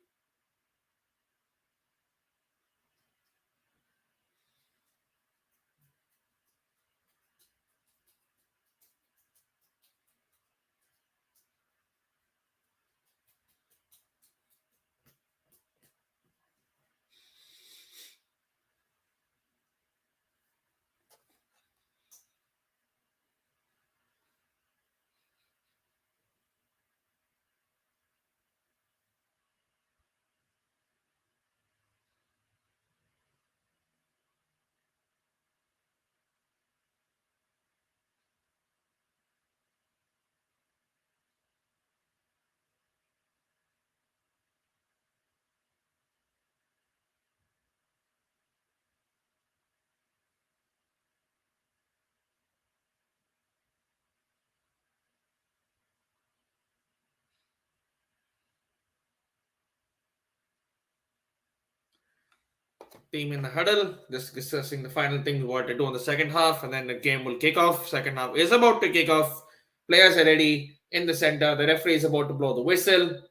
S1: Team in the huddle, just discussing the final things what to do in the second half, and then the game will kick off. Second half is about to kick off. Players are ready in the center. The referee is about to blow the whistle.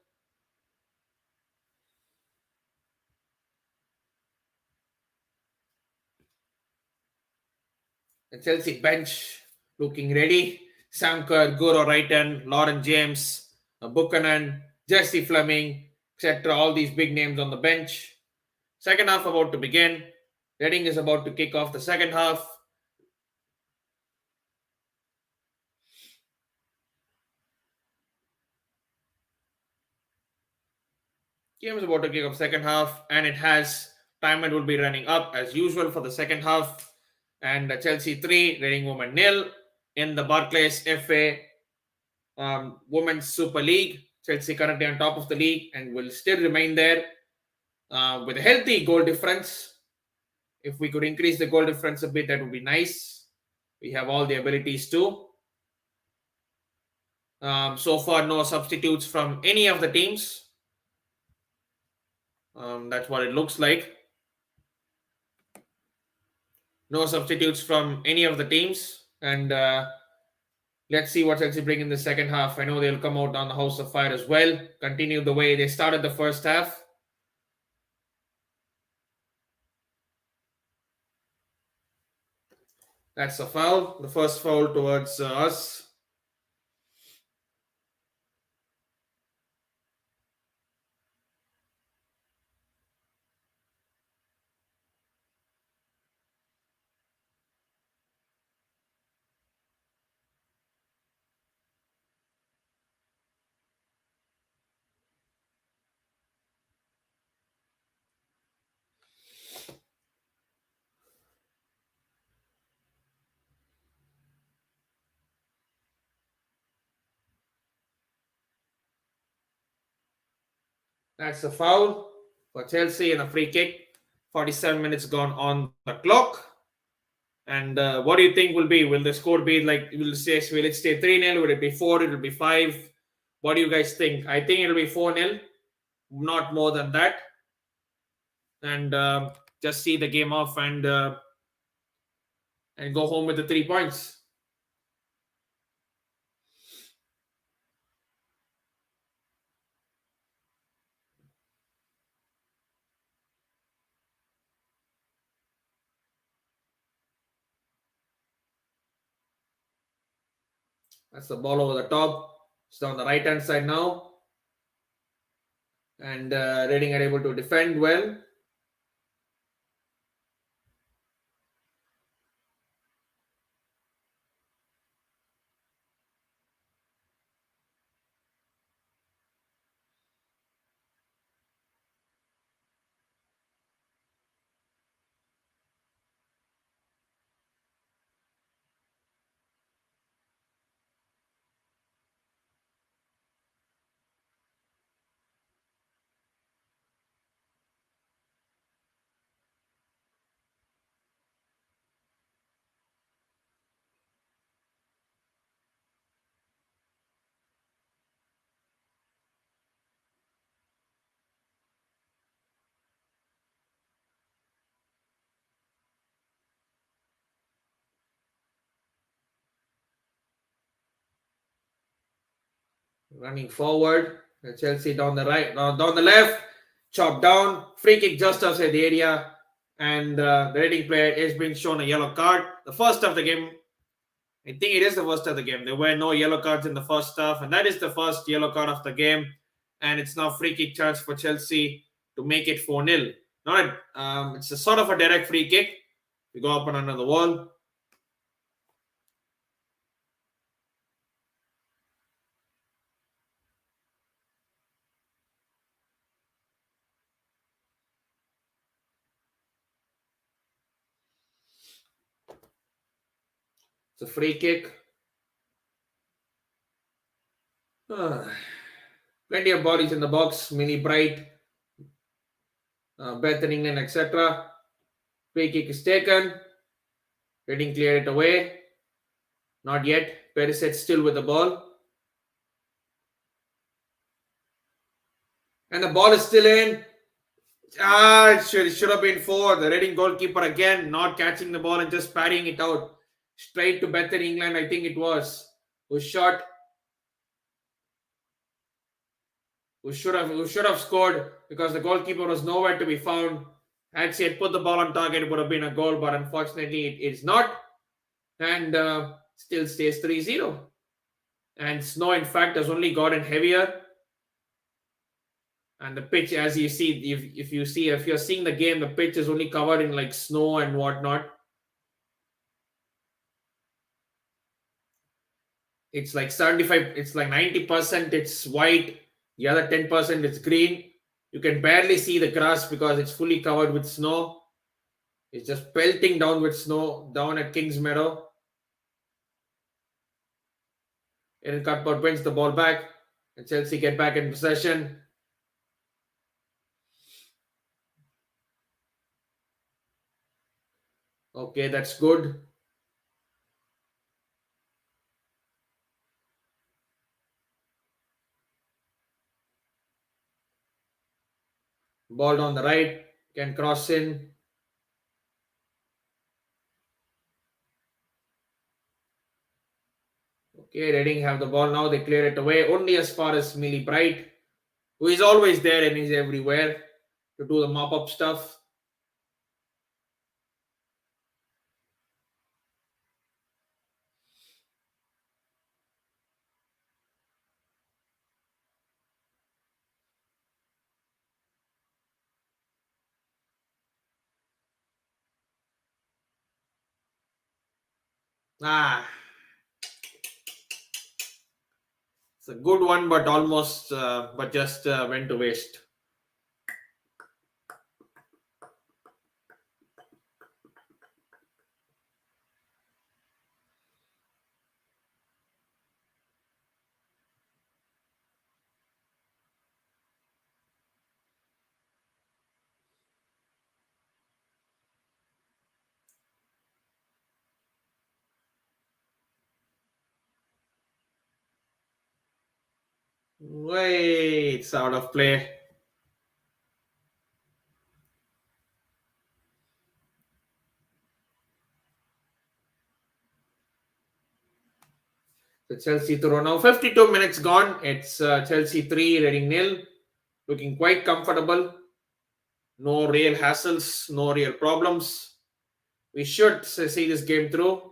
S1: The Chelsea bench looking ready. Sam Kerr, Goro Wrighton, Lauren James, Buchanan, Jesse Fleming, etc. All these big names on the bench. Second half about to begin. Reading is about to kick off the second half. Game is about to kick off second half, and it has timer will be running up as usual for the second half. And Chelsea 3, Reading Women nil in the Barclays FA Women's Super League. Chelsea currently on top of the league and will still remain there with a healthy goal difference. If we could increase the goal difference a bit, that would be nice. We have all the abilities to. So far, no substitutes from any of the teams. That's what it looks like. No substitutes from any of the teams. And let's see what Chelsea bring in the second half. I know they'll come out on the house of fire as well. Continue the way they started the first half. That's a foul. The first foul towards us. That's a foul for Chelsea and a free kick. 47 minutes gone on the clock. And what do you think will be? Will the score be like, will it stay 3-0? Will it be 4? It will be 5? What do you guys think? I think it'll be 4-0, not more than that. And just see the game off and go home with the 3 points. That's the ball over the top. It's on the right-hand side now. And Reading are able to defend well. Running forward. Chelsea down the right, down the left. Chopped down. Free kick just outside the area. And the Reading player is being shown a yellow card. The first of the game. I think it is the first of the game. There were no yellow cards in the first half. And that is the first yellow card of the game. And it's now free kick chance for Chelsea to make it 4-0. It's a sort of a direct free kick. We go up and under the wall. It's a free kick. Plenty of bodies in the box. Millie Bright, Beth in England, etc. Free kick is taken. Reading cleared it away. Not yet. Perisic still with the ball. And the ball is still in. It should have been 4. The Reading goalkeeper again not catching the ball and just parrying it out. Straight to Beth in England, I think it was. Who shot. Who should have scored because the goalkeeper was nowhere to be found. Had she had put the ball on target, it would have been a goal, but unfortunately it is not. and still stays 3-0. And snow, in fact, has only gotten heavier. And the pitch, as you see, if you're seeing the game, the pitch is only covered in like snow and whatnot. It's like 75, it's like 90% it's white, the other 10% is green. You can barely see the grass because it's fully covered with snow. It's just pelting down with snow down at Kings Meadow. Aaron Cuthbert wins the ball back, and Chelsea get back in possession. Okay, that's good. Ball down the right, can cross in. Okay, Reading have the ball now. They clear it away only as far as Millie Bright, who is always there and is everywhere to do the mop up stuff. Ah, it's a good one, but almost, but just went to waste. Wait, it's out of play. So Chelsea throw now. 52 minutes gone. It's Chelsea 3, Reading nil. Looking quite comfortable. No real hassles, no real problems. We should see this game through.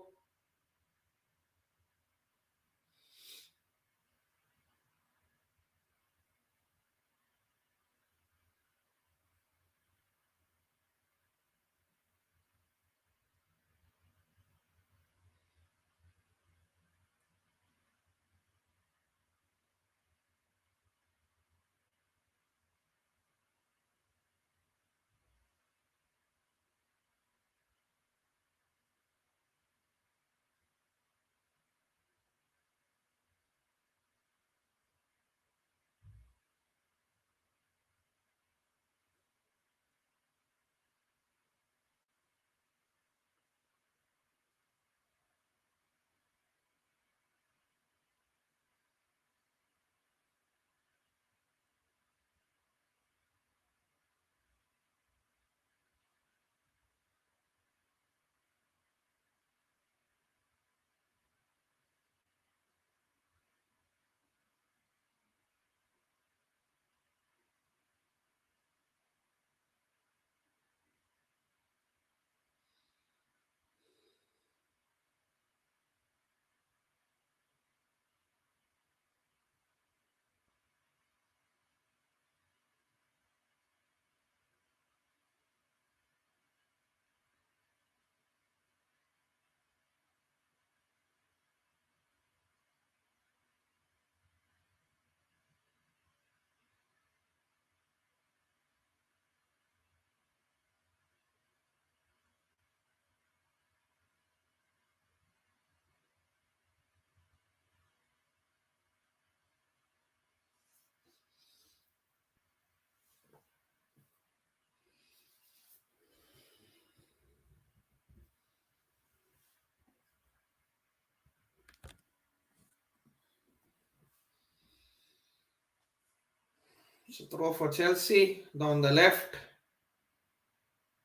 S1: So throw for Chelsea down the left.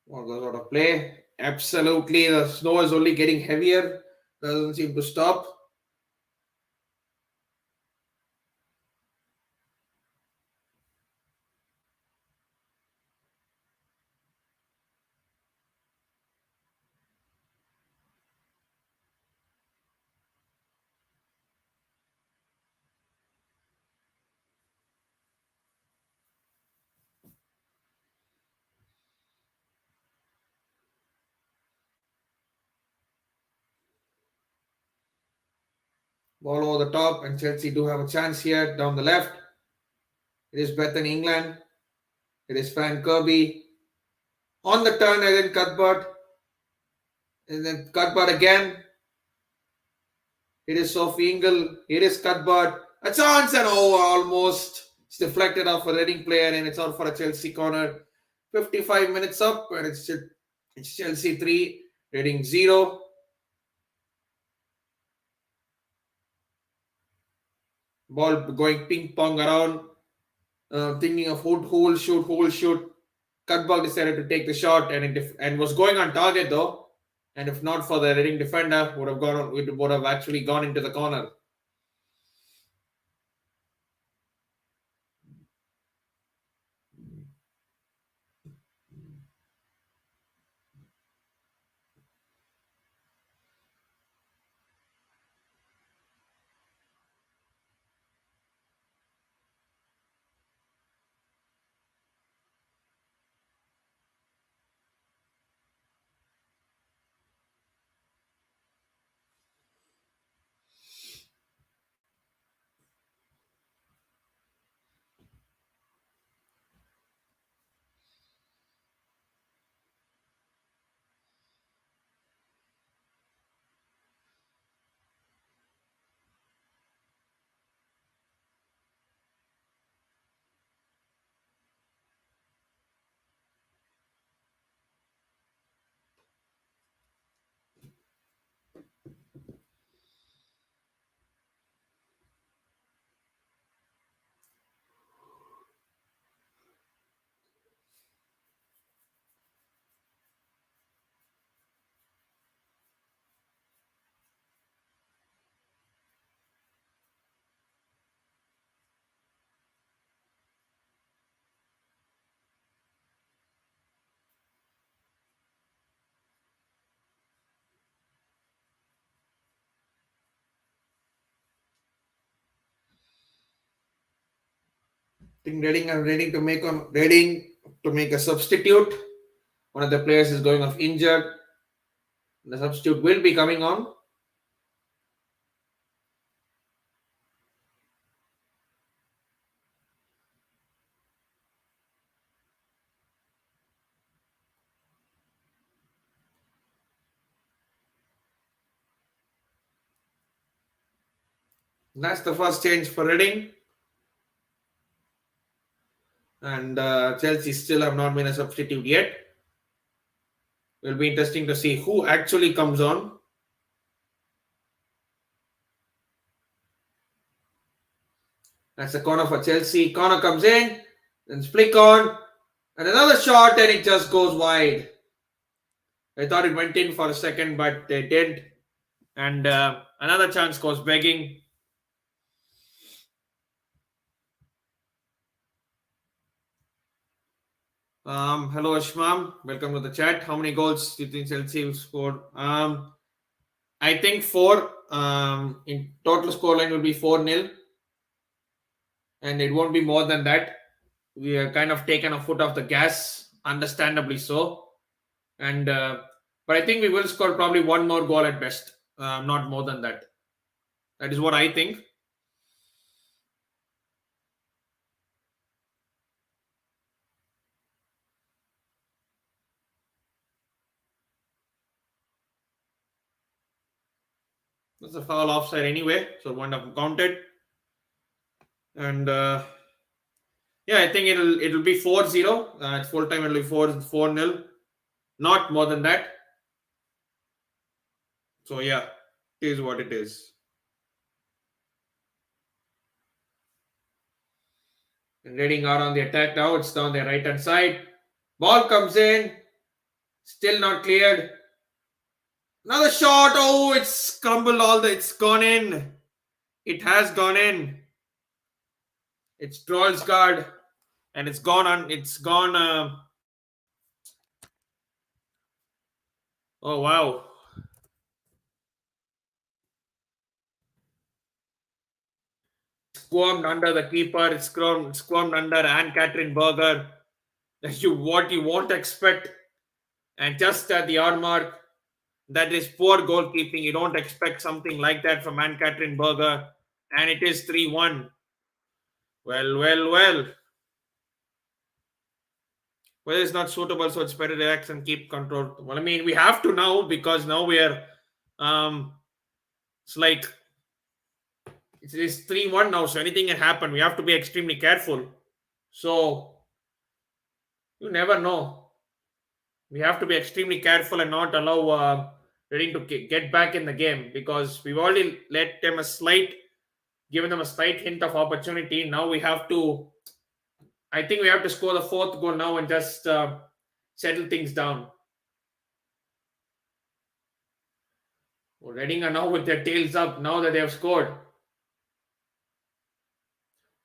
S1: Ball goes out of play. Absolutely, the snow is only getting heavier. Doesn't seem to stop. Ball over the top, and Chelsea do have a chance here down the left. It is Bethan England. It is Frank Kirby. On the turn, and then Cuthbert. And then Cuthbert again. It is Sophie Ingle. It is Cuthbert. A chance and almost. It's deflected off a Reading player and it's out for a Chelsea corner. 55 minutes up and it's Chelsea 3, Reading 0. Ball going ping pong around. Thinking of who will shoot. Cuthbert decided to take the shot and was going on target though. And if not for the Reading defender, would have actually gone into the corner. I think Reading are ready to make a substitute. One of the players is going off injured. The substitute will be coming on. That's the first change for Reading. And Chelsea still have not been a substitute yet. Will be interesting to see who actually comes on. That's the corner for Chelsea. Corner comes in, then flick on, and another shot, and it just goes wide. I thought it went in for a second, but they didn't. And another chance goes begging. Hello Ashmam, welcome to the chat. How many goals do you think Chelsea will score? I think 4. In total scoreline will be 4-0, and it won't be more than that. We are kind of taken a foot off the gas, understandably so. And but I think we will score probably one more goal at best, not more than that. That is what I think. That's a foul offside anyway, so one of them counted. And yeah, I think it'll be 4-0. At full time it'll be 4-0, not more than that. So yeah, it is what it is. And Reading are on the attack now. It's down the right hand side. Ball comes in, still not cleared. Another shot. Oh, it's crumbled it's gone in. It has gone in. It's Trollsgaard, and it's gone on. It's gone. Oh wow. Squirmed under the keeper. It's squirmed under Anne-Catherine Berger. What you won't expect. And just at the hour mark, That is poor goalkeeping. You don't expect something like that from Catherine Berger. And it is 3-1. Well, well, well. Weather is not suitable, so it's better to relax and keep control. Well, I mean, we have to now because now we are. Um, it's like it's 3-1 now, so anything can happen. We have to be extremely careful. So you never know. We have to be extremely careful and not allow Reading to get back in the game because we've already let them a slight, given them a slight hint of opportunity. Now we have to. I think we have to score the fourth goal now and just settle things down. Reading are now with their tails up now that they have scored.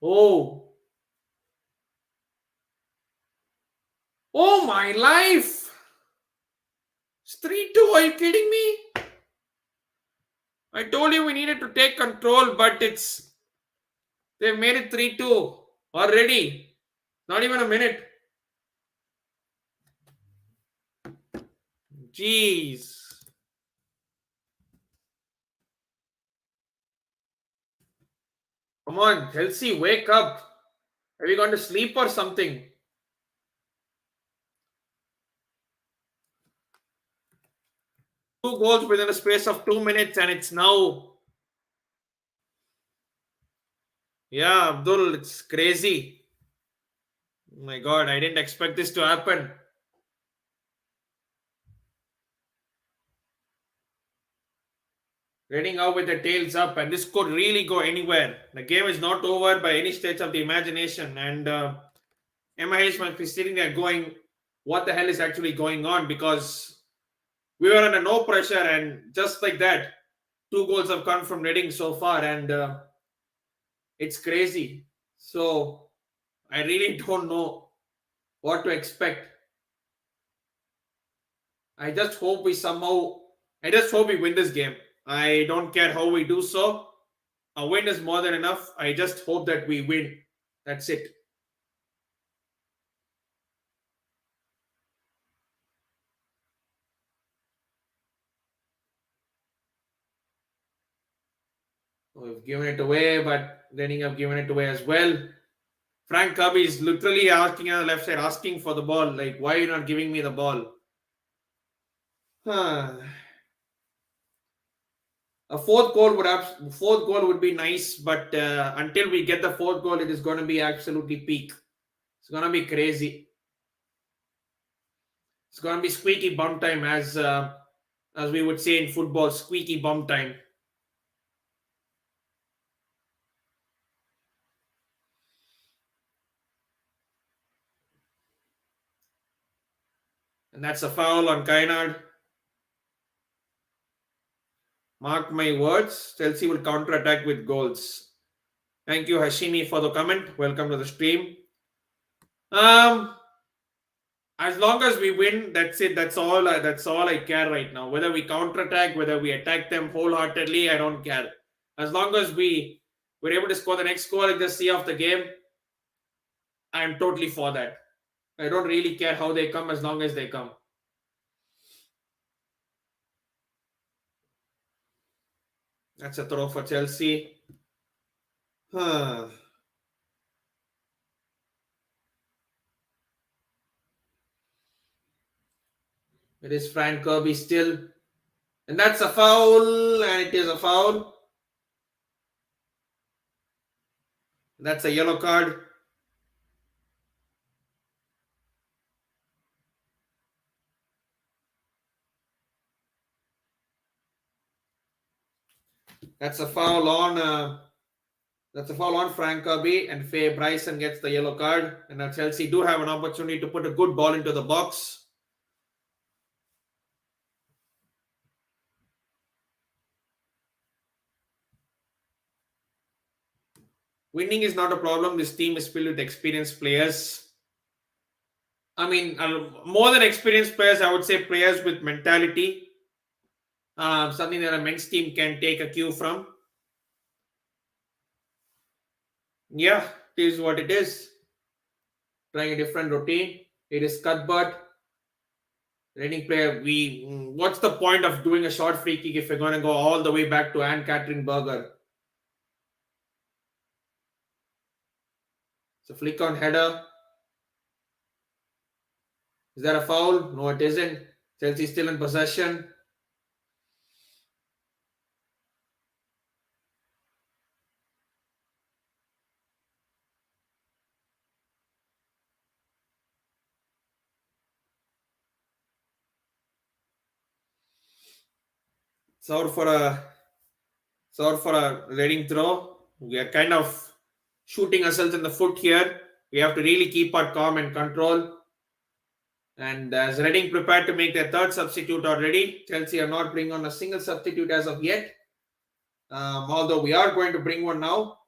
S1: Oh, oh my life! It's 3-2. Are you kidding me? I told you we needed to take control, but they've made it 3-2 already. Not even a minute. Jeez. Come on, Chelsea, wake up. Have you gone to sleep or something? Two goals within a space of 2 minutes, and it's now. Yeah, Abdul, it's crazy. Oh my God, I didn't expect this to happen. Reading out with the tails up, and this could really go anywhere. The game is not over by any stretch of the imagination, and MIH must be sitting there going, "What the hell is actually going on?" Because we were under no pressure, and just like that, two goals have come from Reading so far, and it's crazy. So I really don't know what to expect. I just hope we somehow. I just hope we win this game. I don't care how we do so. A win is more than enough. I just hope that we win. That's it. We've given it away, but Reading have given it away as well. Frank Kirby is literally asking on the left side, asking for the ball. Like, why are you not giving me the ball? Huh. A fourth goal would be nice, but until we get the fourth goal, it is going to be absolutely peak. It's going to be crazy. It's going to be squeaky bum time, as we would say in football, squeaky bum time. And that's a foul on Kainard. Mark my words, Chelsea will counter-attack with goals. Thank you, Hashimi, for the comment. Welcome to the stream. Um, as long as we win, that's it. That's all. That's all I care right now. Whether we counter-attack, whether we attack them wholeheartedly, I don't care. As long as we're able to score the next goal and just see off the game, I'm totally for that. I don't really care how they come as long as they come. That's a throw for Chelsea. Huh. It is Frank Kirby still. And that's a foul, and it is a foul. That's a yellow card. That's a foul on. That's a foul on Frank Kirby, and Faye Bryson gets the yellow card. And now Chelsea do have an opportunity to put a good ball into the box. Winning is not a problem. This team is filled with experienced players. I mean, more than experienced players, I would say players with mentality. Something that a men's team can take a cue from. Yeah, it is what it is. Trying a different routine. It is Cuthbert. Reading player, what's the point of doing a short free kick if we're going to go all the way back to Anne Catherine Berger? It's a flick on header. Is that a foul? No, it isn't. Chelsea still in possession. It's out for a Reading throw. We are kind of shooting ourselves in the foot here. We have to really keep our calm and control. And as Reading prepared to make their third substitute already, Chelsea are not bringing on a single substitute as of yet. Although we are going to bring one now.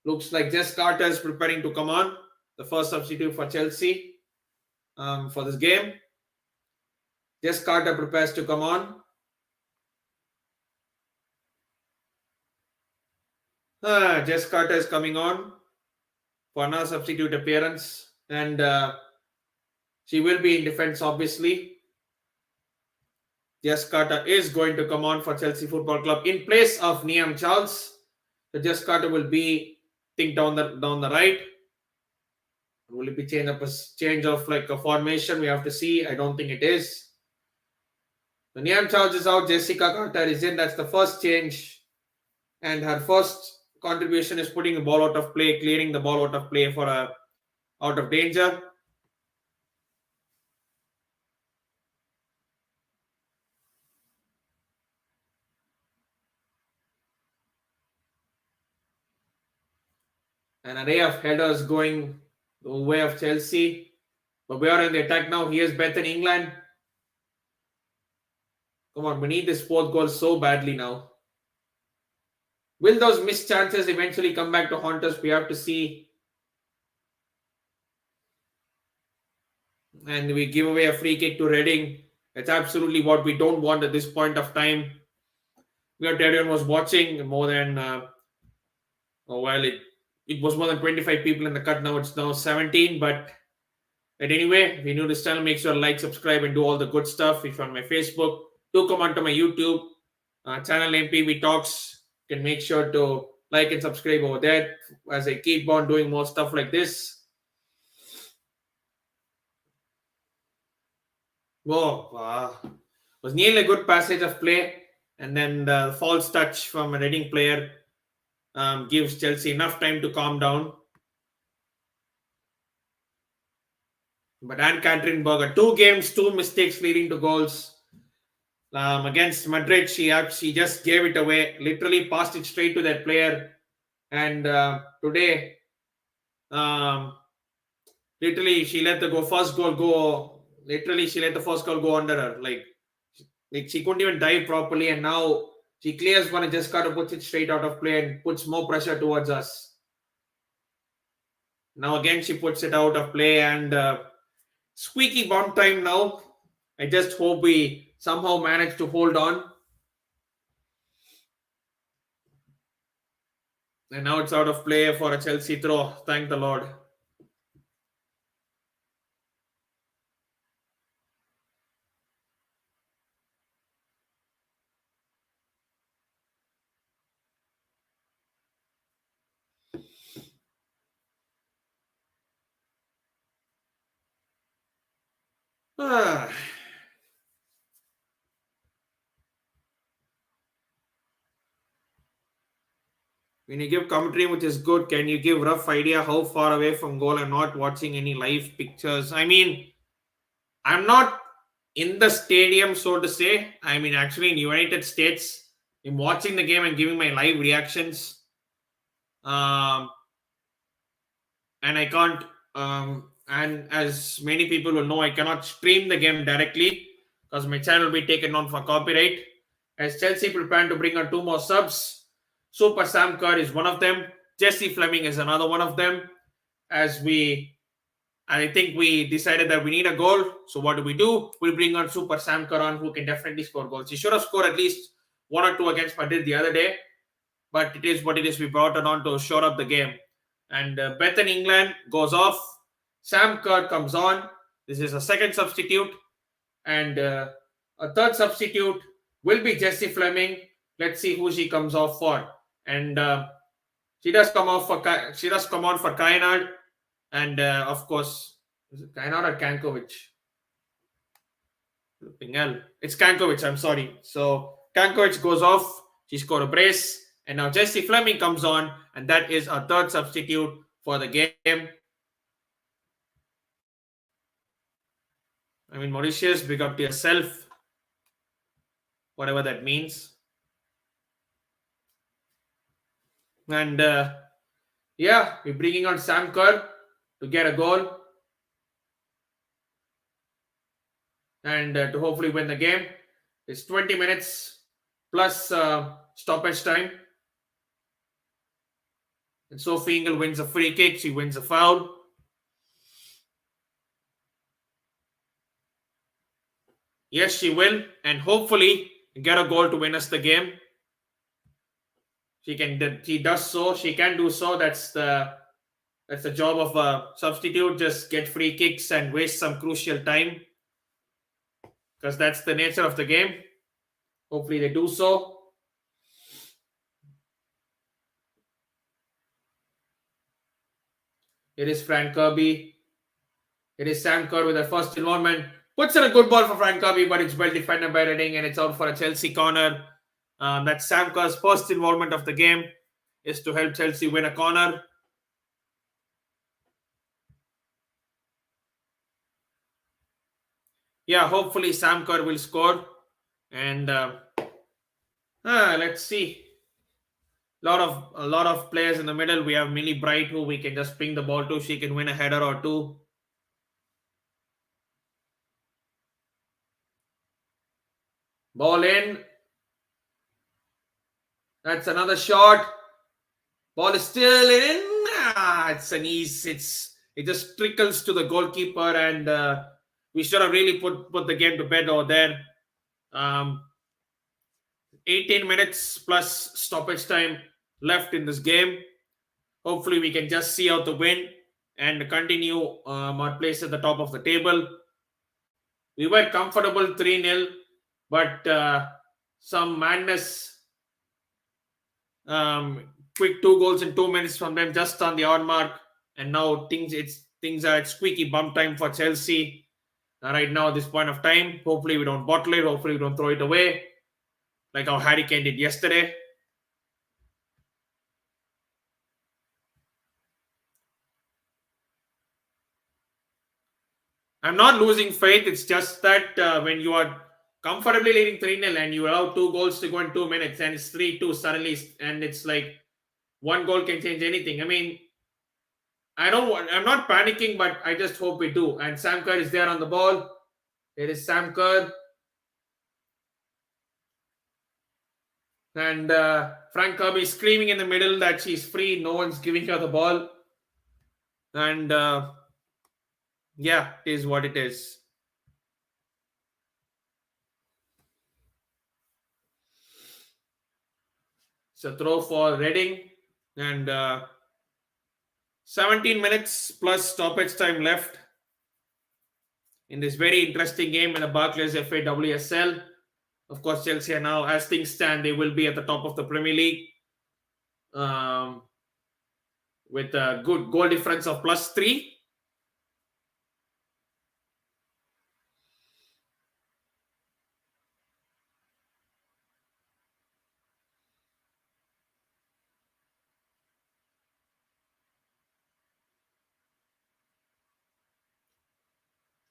S1: Looks like Jess Carter is preparing to come on, the first substitute for Chelsea for this game. Jess Carter prepares to come on. Jess Carter is coming on for another substitute appearance, and she will be in defense, obviously. Jess Carter is going to come on for Chelsea Football Club in place of Niam Charles. So Jess Carter will be, down the right. Will it be change of like a formation? We have to see. I don't think it is. The Niam Charles is out. Jessica Carter is in. That's the first change, and her first contribution is putting the ball out of play, clearing the ball out of play for a out of danger. An array of headers going the way of Chelsea. But we are in the attack now. Here's Beth in England. Come on, we need this fourth goal so badly now. Will those missed chances eventually come back to haunt us? We have to see. And we give away a free kick to Reading. That's absolutely what we don't want at this point of time. Everyone was watching more than it was more than 25 people in the cut. Now it's now 17. But anyway, if you're new to this channel, make sure to like, subscribe, and do all the good stuff. If you're on my Facebook, do come on to my YouTube channel MPV Talks. You can make sure to like and subscribe over there as I keep on doing more stuff like this. Whoa, was nearly a good passage of play, and then the false touch from a Reading player gives Chelsea enough time to calm down. But Anne Catherine Berger, 2 games, 2 mistakes leading to goals. Against Madrid, she just gave it away, literally passed it straight to that player. And today, literally, she let the first goal go. Literally, she let the first goal go under her. Like she couldn't even dive properly, and now she clears one and just got to put it straight out of play and puts more pressure towards us. Now again, she puts it out of play, and squeaky bomb time now. I just hope we somehow manage to hold on. And now it's out of play for a Chelsea throw. Thank the Lord. When you give commentary, which is good, can you give rough idea how far away from goal? I'm not watching any live pictures. I mean, I'm not in the stadium, so to say. I mean, actually in United States, I'm watching the game and giving my live reactions. And I can't, and as many people will know, I cannot stream the game directly because my channel will be taken on for copyright. As Chelsea prepare to bring on 2 more subs, Super Sam Kerr is one of them. Jesse Fleming is another one of them. I think we decided that we need a goal. So what do? We bring on Super Sam Kerr on, who can definitely score goals. He should have scored at least 1 or 2 against Madrid the other day. But it is what it is. We brought it on to shore up the game. And Beth in England goes off. Sam Kerr comes on. This is a second substitute. And a third substitute will be Jessie Fleming. Let's see who she comes off for. And she does come off for she does come on for Kainad, and of course, is it Kainad or Kankovic? It's Kankovic. I'm sorry. So Kankovic goes off. She scored a brace, and now Jessie Fleming comes on, and that is our third substitute for the game. I mean, Mauritius, big up to yourself, whatever that means. And yeah, we're bringing on Sam Kerr to get a goal and to hopefully win the game. It's 20 minutes plus stoppage time. And Sophie Ingle wins a free kick. She wins a foul. Yes, she will. And hopefully get a goal to win us the game. She does so. She can do so. That's the job of a substitute. Just get free kicks and waste some crucial time. Because that's the nature of the game. Hopefully they do so. It is Frank Kirby. It is Sam Kerr with the first involvement. Puts in a good ball for Frank Kirby, but it's well defended by Redding, and it's out for a Chelsea corner. That's Sam Kerr's first involvement of the game, is to help Chelsea win a corner. Yeah, hopefully Sam Kerr will score. And let's see. A lot of players in the middle. We have Millie Bright, who we can just ping the ball to. She can win a header or two. Ball in. That's another shot. Ball is still in. It's an ease. It just trickles to the goalkeeper, and we should have really put the game to bed over there. 18 minutes plus stoppage time left in this game. Hopefully, we can just see out the win and continue our place at the top of the table. We were comfortable 3-0, but some madness. Quick 2 goals in 2 minutes from them, just on the odd mark, and now things are at squeaky bum time for Chelsea right now at this point of time. Hopefully, we don't bottle it. Hopefully, we don't throw it away like how Harry Kane did yesterday. I'm not losing faith. It's just that when you are comfortably leading 3-0 and you allow 2 goals to go in 2 minutes and it's 3-2 suddenly, and it's like one goal can change anything. I mean, I'm not panicking, but I just hope we do. And Sam Kerr is there on the ball. It is Sam Kerr. And Frank Kirby screaming in the middle that she's free. No one's giving her the ball. And yeah, it is what it is. It's a throw for Reading. And 17 minutes plus stoppage time left in this very interesting game in the Barclays FA WSL. Of course, Chelsea are now, as things stand, they will be at the top of the Premier League with a good goal difference of +3.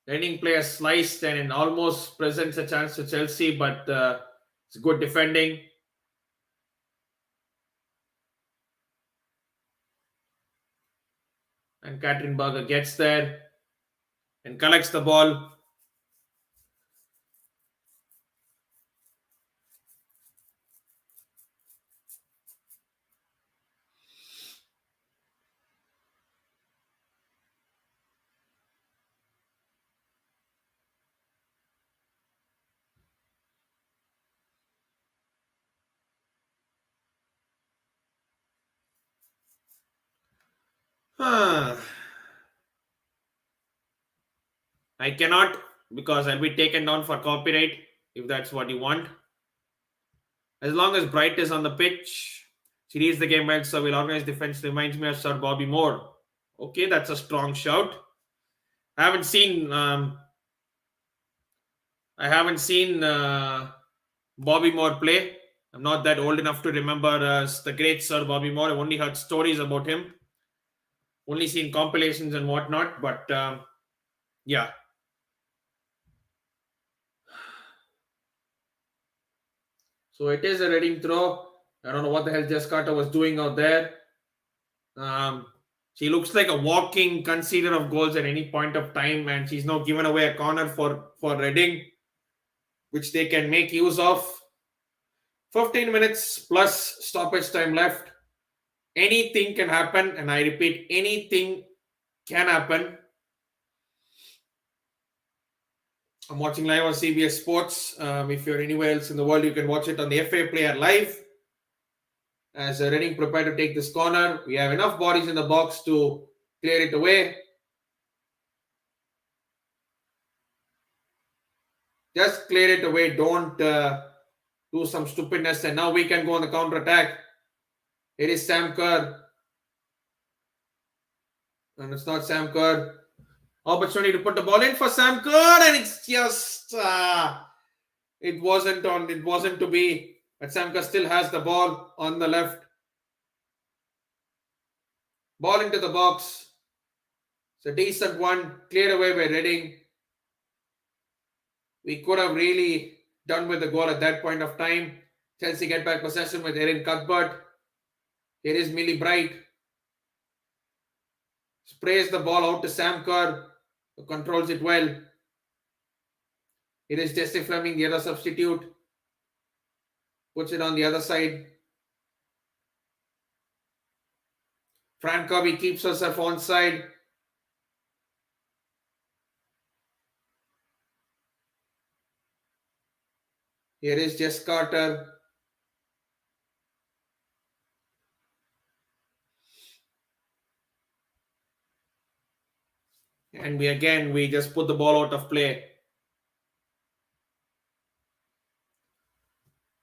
S1: Reading player sliced and it almost presents a chance to Chelsea, but it's good defending. And Katrin Berger gets there and collects the ball. I cannot because I'll be taken down for copyright if that's what you want. As long as Bright is on the pitch, she reads the game well, so will organize defense. Reminds me of Sir Bobby Moore. Okay, that's a strong shout. I haven't seen I haven't seen Bobby Moore play. I'm not that old enough to remember the great Sir Bobby Moore. I've only heard stories about him, only seen compilations and whatnot. But yeah, so it is a Reading throw. I don't know what the hell Jess Carter was doing out there. Um, she looks like a walking conceder of goals at any point of time, and she's now given away a corner for Reading, which they can make use of. 15 minutes plus stoppage time left. Anything can happen, and I repeat, anything can happen. I'm watching live on CBS Sports. If you're anywhere else in the world, you can watch it on the FA Player Live. As Reading prepare to take this corner, we have enough bodies in the box to clear it away. Just clear it away. Don't do some stupidness. And now we can go on the counter attack. It is Sam Kerr. And it's not Sam Kerr. Opportunity to put the ball in for Sam Kerr, and it's just it wasn't on. It wasn't to be. But Sam Kerr still has the ball on the left. Ball into the box. It's a decent one. Cleared away by Reading. We could have really done with the goal at that point of time. Chelsea get back possession with Erin Cuthbert. Here is Millie Bright. Sprays the ball out to Sam Kerr, who controls it well. It is Jesse Fleming, the other substitute. Puts it on the other side. Fran Kirby keeps herself onside. Here is Jess Carter. And we just put the ball out of play.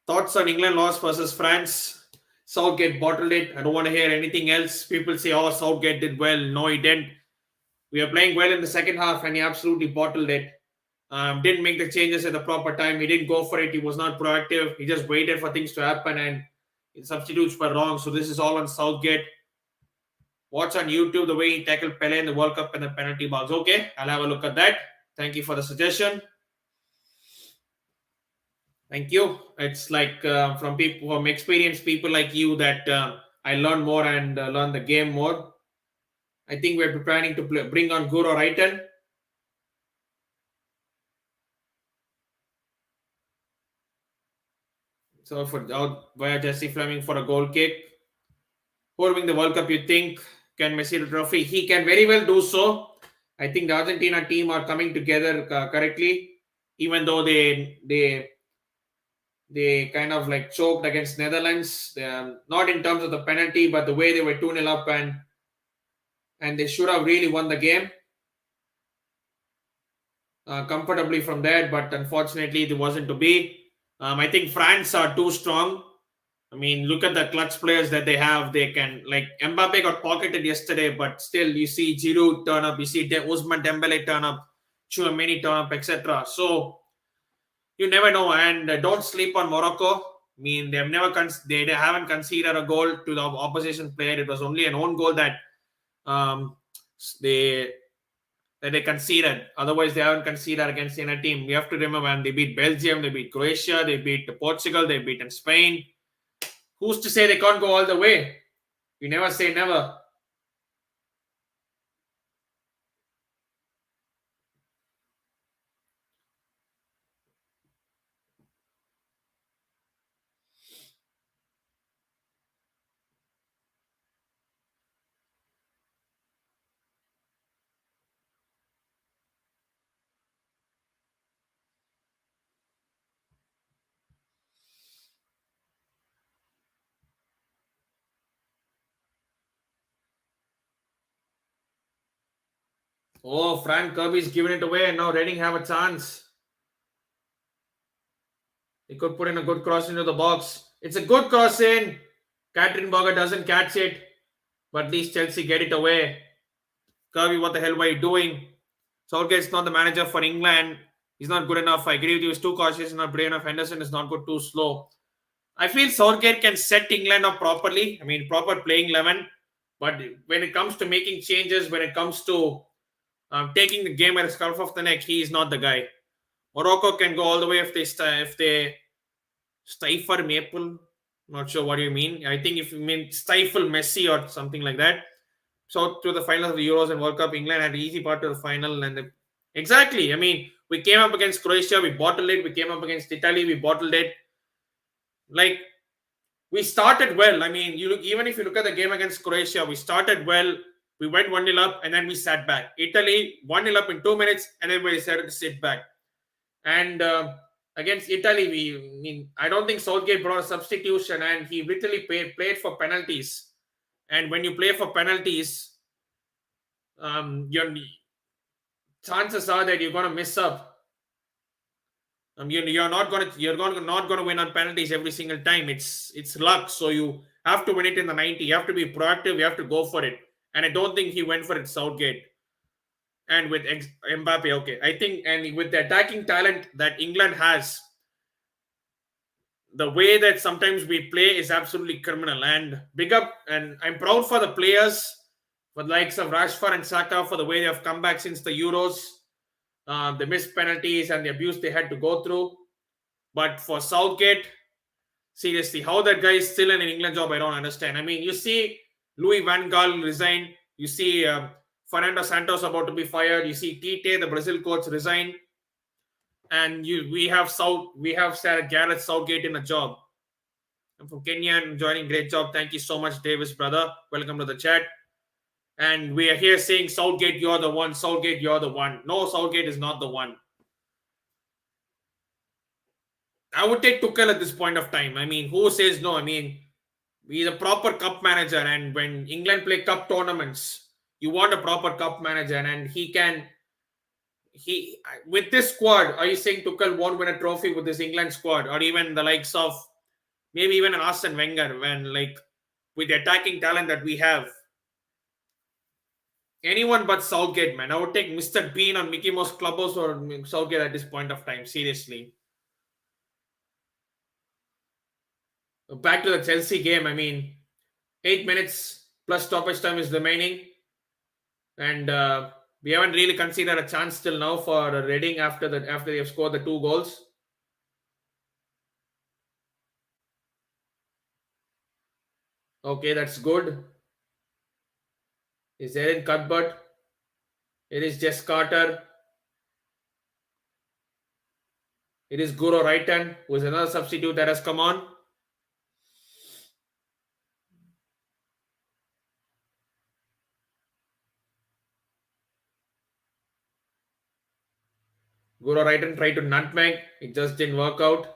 S1: Thoughts on England loss versus France? Southgate bottled it. I don't want to hear anything else. People say, oh, Southgate did well. No, he didn't. We are playing well in the second half, and he absolutely bottled it. Didn't make the changes at the proper time. He didn't go for it. He was not proactive. He just waited for things to happen, and his substitutes were wrong. So this is all on Southgate. Watch on YouTube the way he tackled Pele in the World Cup and the penalty box. Okay, I'll have a look at that. Thank you for the suggestion. Thank you. It's like from experienced people like you that I learn more and learn the game more. I think we're preparing to bring on Guru Wrighton. So for out via Jesse Fleming for a goal kick. Who will win the World Cup, you think? Can Messi the trophy? He can very well do so. I think the Argentina team are coming together correctly, even though they kind of like choked against Netherlands. Not in terms of the penalty, but the way they were 2-0 up, and they should have really won the game comfortably from there, but unfortunately it wasn't to be. I think France are too strong. I mean, look at the clutch players that they have. They can, like, Mbappe got pocketed yesterday, but still you see Giroud turn up, you see Ousmane Dembele turn up, Chouameni turn up, etc. So you never know, and don't sleep on Morocco. I mean, they haven't conceded a goal to the opposition player. It was only an own goal that um, they they conceded. Otherwise, they haven't conceded against any team. We have to remember, and they beat Belgium, they beat Croatia, they beat Portugal, they beat Spain. Who's to say they can't go all the way? You never say never. Oh, Frank Kirby's given it away, and now Reading have a chance. He could put in a good cross into the box. It's a good cross in. Catherine Berger doesn't catch it, but at least Chelsea get it away. Kirby, what the hell were you doing? Southgate's not the manager for England. He's not good enough. I agree with you. He's too cautious. He's not brave enough. Henderson is not good, too slow. I feel Southgate can set England up properly. I mean, proper playing 11. But when it comes to making changes, when it comes to taking the game at the scruff of the neck, he is not the guy. Morocco can go all the way if they stifle Maple. Not sure what you mean. I think if you mean stifle Messi or something like that. So to the finals of the Euros and World Cup, England had an easy part to the final. Exactly. I mean, we came up against Croatia, we bottled it. We came up against Italy, we bottled it. Like, we started well. I mean, even if you look at the game against Croatia, we started well. We went 1-0 up and then we sat back. Italy 1-0 up in 2 minutes and then we decided to sit back. And against Italy, I don't think Southgate brought a substitution and he literally played for penalties. And when you play for penalties, your chances are that you're going to mess up. You're not going to win on penalties every single time. It's luck. So you have to win it in the 90. You have to be proactive. You have to go for it. And I don't think he went for it, Southgate. And with Mbappe, okay, I think, and with the attacking talent that England has, the way that sometimes we play is absolutely criminal. And big up, and I'm proud for the players, for the likes of Rashford and Saka, for the way they have come back since the Euros. The missed penalties and the abuse they had to go through. But for Southgate, seriously, how that guy is still in an England job, I don't understand. I mean, you see Louis Van Gaal resign. You see Fernando Santos about to be fired. You see Tite, the Brazil coach, resign. And we have Gareth Southgate in a job. I'm from Kenya and joining. Great job. Thank you so much, Davis, brother. Welcome to the chat. And we are here saying, Southgate, you're the one. Southgate, you're the one. No, Southgate is not the one. I would take Tuchel at this point of time. I mean, who says no? I mean, he's a proper cup manager. And when England play cup tournaments, you want a proper cup manager. And with this squad, are you saying Tuchel won't win a trophy with this England squad? Or even the likes of maybe even an Arsene Wenger, when with the attacking talent that we have? Anyone but Southgate, man. I would take Mr. Bean on Mickey Mouse Clubhouse or Southgate at this point of time. Seriously. Back to the Chelsea game. I mean, 8 minutes plus stoppage time is remaining. And we haven't really considered a chance till now for Reading after they have scored the 2 goals. Okay, that's good. Is Aaron Cuthbert? It is Jess Carter. It is Guro Wrighton, who is another substitute that has come on. Guro Wrighton tried to nutmeg. It just didn't work out.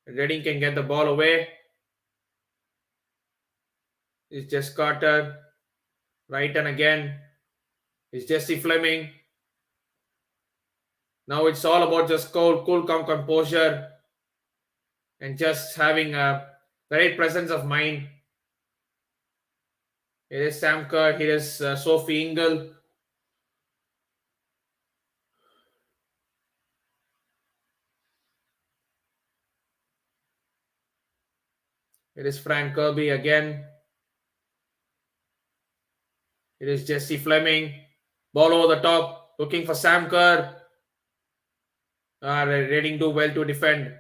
S1: Reading can get the ball away. It's Jess Carter. Wrighton again. It's Jesse Fleming. Now it's all about just cool, calm composure and just having the right presence of mind. Here is Sam Kerr. Here is Sophie Ingle. It is Frank Kirby again. It is Jesse Fleming. Ball over the top. Looking for Sam Kerr. Reading do well to defend.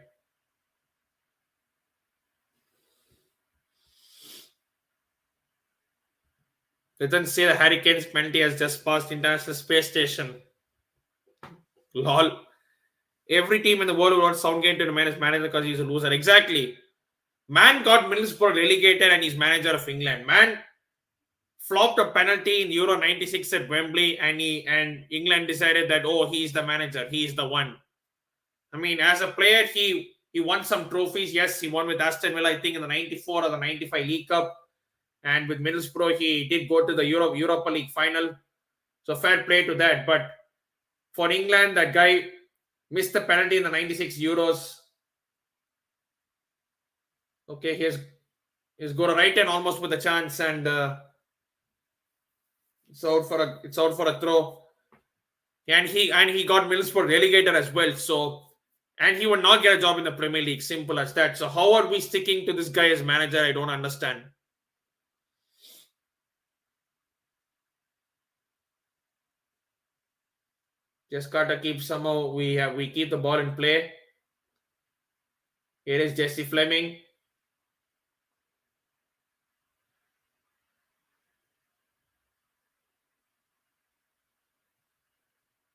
S1: Doesn't say the Hurricanes penalty has just passed International Space Station. Lol. Every team in the world wants Southgate to remain as manager because he's a loser. Exactly. Man got Middlesbrough relegated and he's manager of England. Man flopped a penalty in Euro 96 at Wembley and England decided that, oh, he's the manager. He's the one. I mean, as a player, he won some trophies. Yes, he won with Aston Villa, I think, in the 94 or the 95 League Cup. And with Middlesbrough, he did go to the Europa League final. So fair play to that. But for England, that guy missed the penalty in the 96 Euros. Okay, he's got a right hand almost with a chance, and it's out for a throw. And he got Middlesbrough relegated as well. So and he would not get a job in the Premier League. Simple as that. So how are we sticking to this guy as manager? I don't understand. Just gotta keep somehow we keep the ball in play. Here is Jesse Fleming.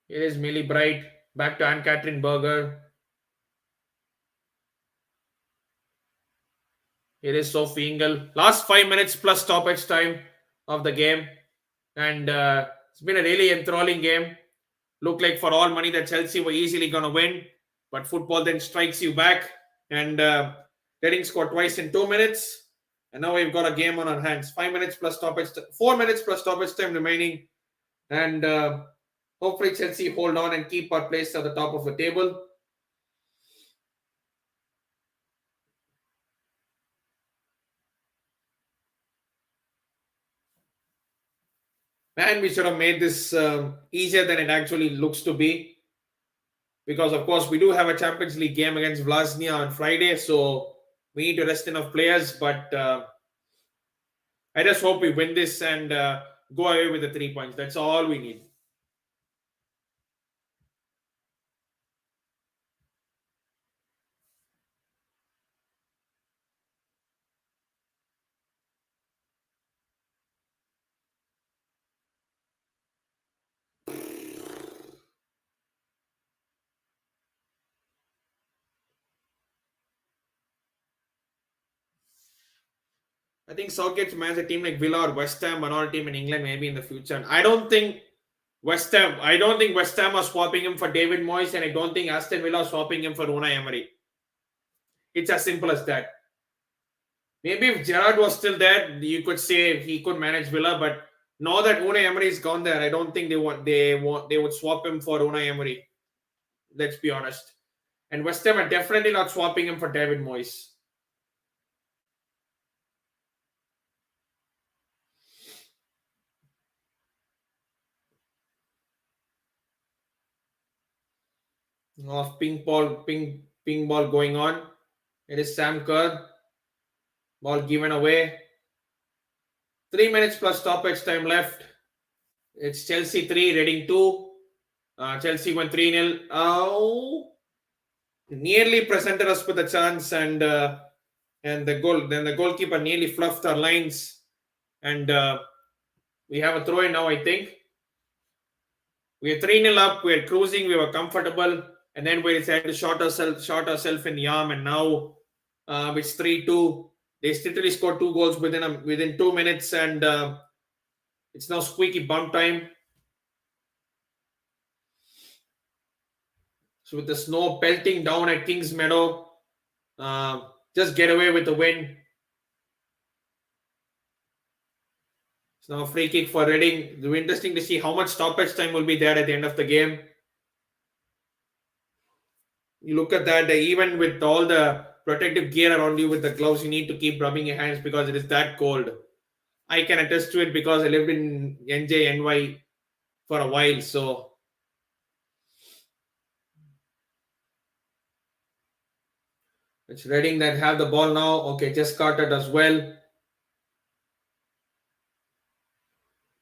S1: Here is Millie Bright. Back to Anne-Catherine Berger. Here is Sophie Ingle. Last 5 minutes plus stoppage time of the game. And it's been a really enthralling game. Looked like for all money that Chelsea were easily going to win. But football then strikes you back. And Reading scored twice in 2 minutes. And now we've got a game on our hands. 5 minutes plus stoppage. 4 minutes plus stoppage time remaining. And hopefully Chelsea hold on and keep our place at the top of the table. Man, we should have made this easier than it actually looks to be. Because, of course, we do have a Champions League game against Vlasnia on Friday. So we need to rest enough players. But I just hope we win this and go away with the 3 points. That's all we need. I think Southgate's manage a team like Villa or West Ham, another team in England, maybe in the future. And I don't think West Ham are swapping him for David Moyes, and I don't think Aston Villa are swapping him for Unai Emery. It's as simple as that. Maybe if Gerrard was still there, you could say he could manage Villa, but now that Unai Emery is gone there, I don't think they would swap him for Unai Emery. Let's be honest. And West Ham are definitely not swapping him for David Moyes. Of ping ball going on. It is Sam Kerr. Ball given away. 3 minutes plus stoppage time left. It's Chelsea 3, Reading 2. Chelsea won 3-0. Oh, nearly presented us with a chance, and the goal. Then the goalkeeper nearly fluffed our lines, and we have a throw in now. I think we are 3-0 up. We are cruising. We were comfortable, and then we decided to shot ourselves in the arm, and now it's 3-2. They literally scored 2 goals within 2 minutes, and it's now squeaky bum time. So with the snow pelting down at Kings Meadow, just get away with the win. It's now a free kick for Reading. It'll be interesting to see how much stoppage time will be there at the end of the game. You look at that, even with all the protective gear around you with the gloves, you need to keep rubbing your hands because it is that cold. I can attest to it because I lived in NJ, for a while. So it's Reading that have the ball now. Okay, just Carter does well.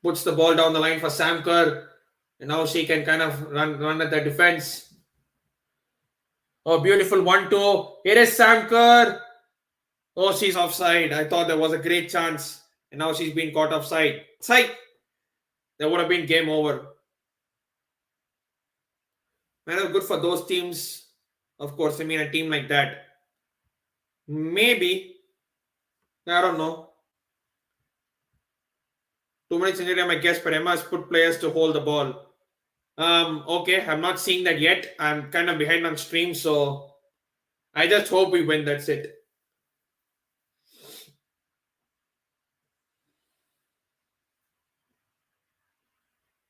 S1: Puts the ball down the line for Sam Kerr. And now she can kind of run at the defense. Oh, beautiful 1-2. Here is Sam Kerr. Oh, she's offside. I thought there was a great chance. And now she's been caught offside. Side. That would have been game over. Man, good for those teams. Of course, I mean, a team like that. Maybe. I don't know. 2 minutes injury time, I guess, but Emma has put players to hold the ball. Okay, I'm not seeing that yet. I'm kind of behind on stream, so I just hope we win. That's it.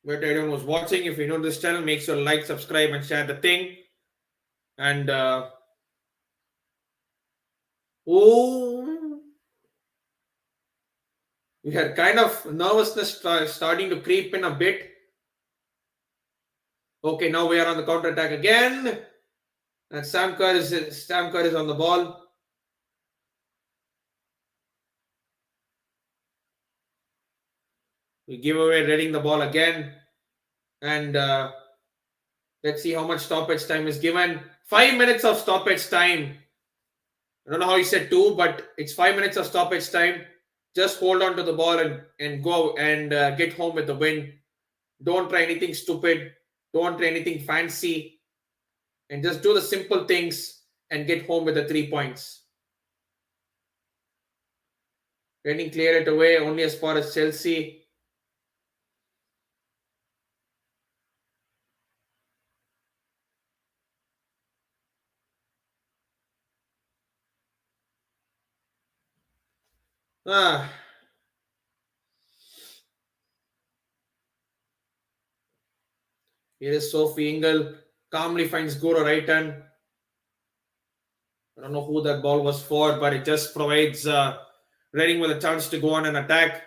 S1: But everyone was watching. If you know this channel, make sure to like, subscribe, and share the thing. And oh, we had kind of nervousness starting to creep in a bit. Okay, now we are on the counter attack again. And Sam Kerr is on the ball. We give away reading the ball again. And let's see how much stoppage time is given. 5 minutes of stoppage time. I don't know how he said two, but it's 5 minutes of stoppage time. Just hold on to the ball and go and get home with the win. Don't try anything stupid. Don't try anything fancy. And just do the simple things and get home with the 3 points. Getting clear it away only as far as Chelsea. Ah, here is Sophie Ingle. Calmly finds Goro right hand. I don't know who that ball was for, but it just provides Reading with a chance to go on an attack.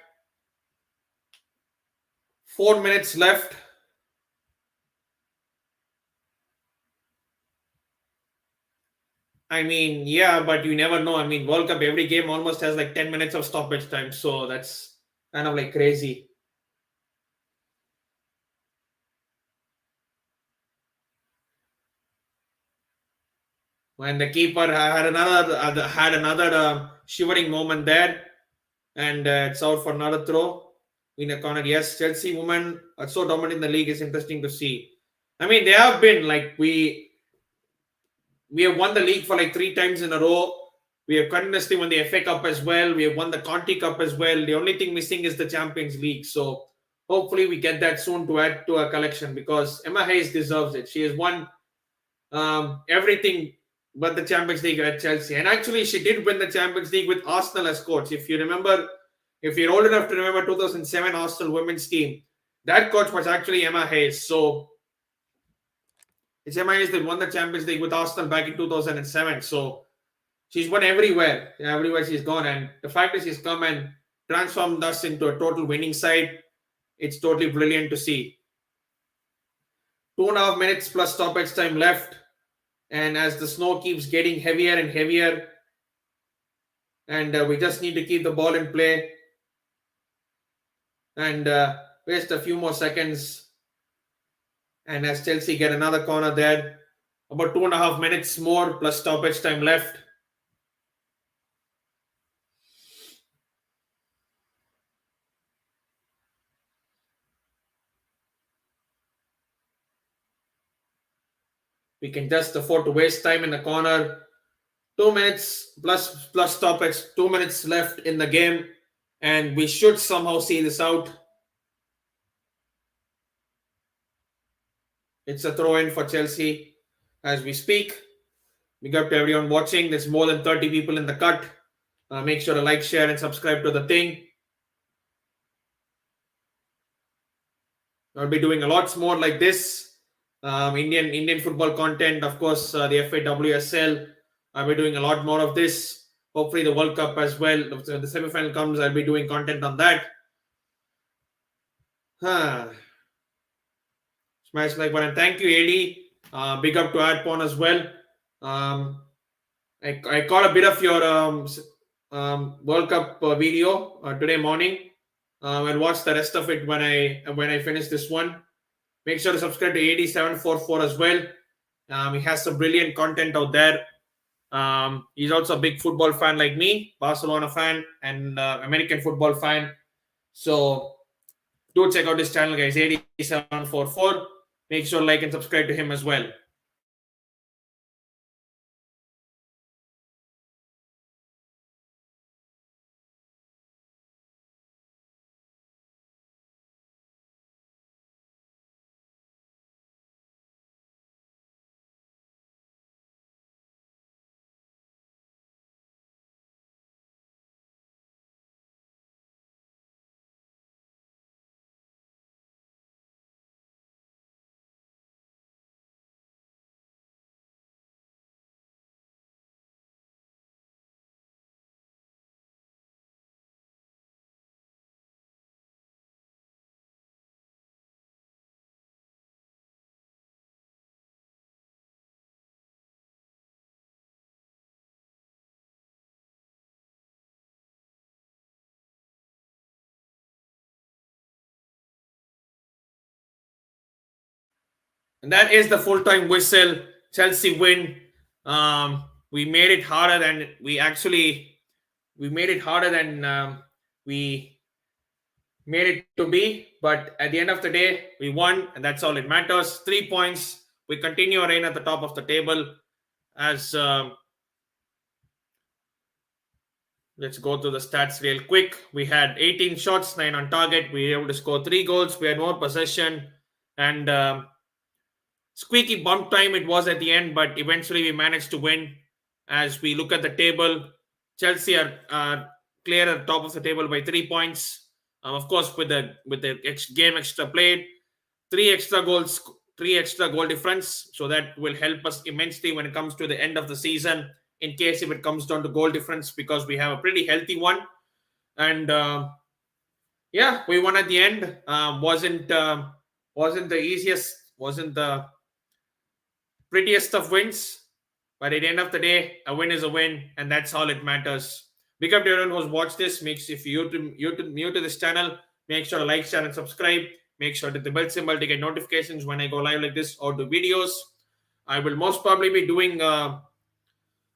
S1: 4 minutes left. I mean, yeah, but you never know. I mean, World Cup, every game almost has like 10 minutes of stoppage time. So that's kind of like crazy. When the keeper had another shivering moment there, and it's out for another throw in a corner. Yes, Chelsea women are so dominant in the league. It's interesting to see. I mean, they have been like we have won the league for like 3 times in a row. We have continuously won the FA Cup as well. We have won the Conti Cup as well. The only thing missing is the Champions League. So hopefully we get that soon to add to our collection because Emma Hayes deserves it. She has won everything but the Champions League at Chelsea. And actually, she did win the Champions League with Arsenal as coach. If you remember, if you're old enough to remember 2007 Arsenal women's team, that coach was actually Emma Hayes. So it's Emma Hayes that won the Champions League with Arsenal back in 2007. So she's won everywhere. Everywhere she's gone. And the fact that she's come and transformed us into a total winning side, it's totally brilliant to see. 2.5 minutes plus stoppage time left. And as the snow keeps getting heavier and heavier, and we just need to keep the ball in play and waste a few more seconds. And as Chelsea get another corner there, about 2.5 minutes more plus stoppage time left. We can just afford to waste time in the corner. 2 minutes plus stoppage, 2 minutes left in the game, and we should somehow see this out. It's a throw in for Chelsea as we speak. Big up to everyone watching. There's more than 30 people in the cut. Make sure to like, share, and subscribe to the thing. I'll be doing a lots more like this. Indian football content, of course, the FAWSL. I'll be doing a lot more of this. Hopefully, the World Cup as well. If the semi-final comes, I'll be doing content on that. Smash like button. Thank you, AD. Big up to Adpon as well. Um, I caught a bit of your World Cup video today morning. I'll watch the rest of it when I finish this one. Make sure to subscribe to AD744 as well. He has some brilliant content out there. He's also a big football fan like me, Barcelona fan, and American football fan. So do check out this channel, guys. AD744. Make sure to like and subscribe to him as well. And that is the full-time whistle. Chelsea win. We made it harder than we made it harder than we made it to be. But at the end of the day, we won, and that's all it matters. 3 points. We continue our reign at the top of the table. As let's go through the stats real quick. We had 18 shots, 9 on target. We were able to score 3 goals. We had more possession, and squeaky bump time it was at the end, but eventually we managed to win. As we look at the table, Chelsea are clear at the top of the table by 3 points. Of course, with the game extra played, three extra goal difference. So that will help us immensely when it comes to the end of the season. In case if it comes down to goal difference, because we have a pretty healthy one, and yeah, we won at the end. Wasn't the easiest, wasn't the prettiest of wins, but at the end of the day, a win is a win, and that's all it matters. Big up to everyone who's watched this. Makes if you're new to this channel, make sure to like, share, and subscribe. Make sure to hit the bell symbol to get notifications when I go live like this or do videos. I will most probably be doing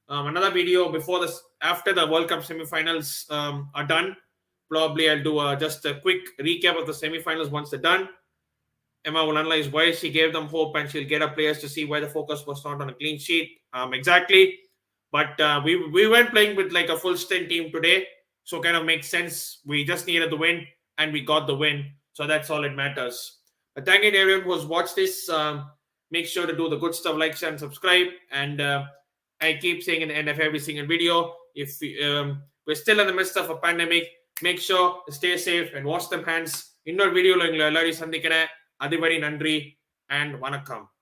S1: another video before this after the World Cup semifinals are done. Probably I'll do just a quick recap of the semifinals once they're done. Emma will analyze why she gave them hope, and she'll get her players to see why the focus was not on a clean sheet. Exactly. But we weren't playing with like a full strength team today. So kind of makes sense. We just needed the win, and we got the win. So that's all it matters. But thank you to everyone who's watched this. Make sure to do the good stuff, like, share, and subscribe. And I keep saying in the end of every single video, if we're still in the midst of a pandemic, make sure to stay safe and wash them hands. இன்னொரு வீடியோல உங்களை எல்லாரையும் சந்திக்கிறேன். அதுவரை நன்றி and வணக்கம்.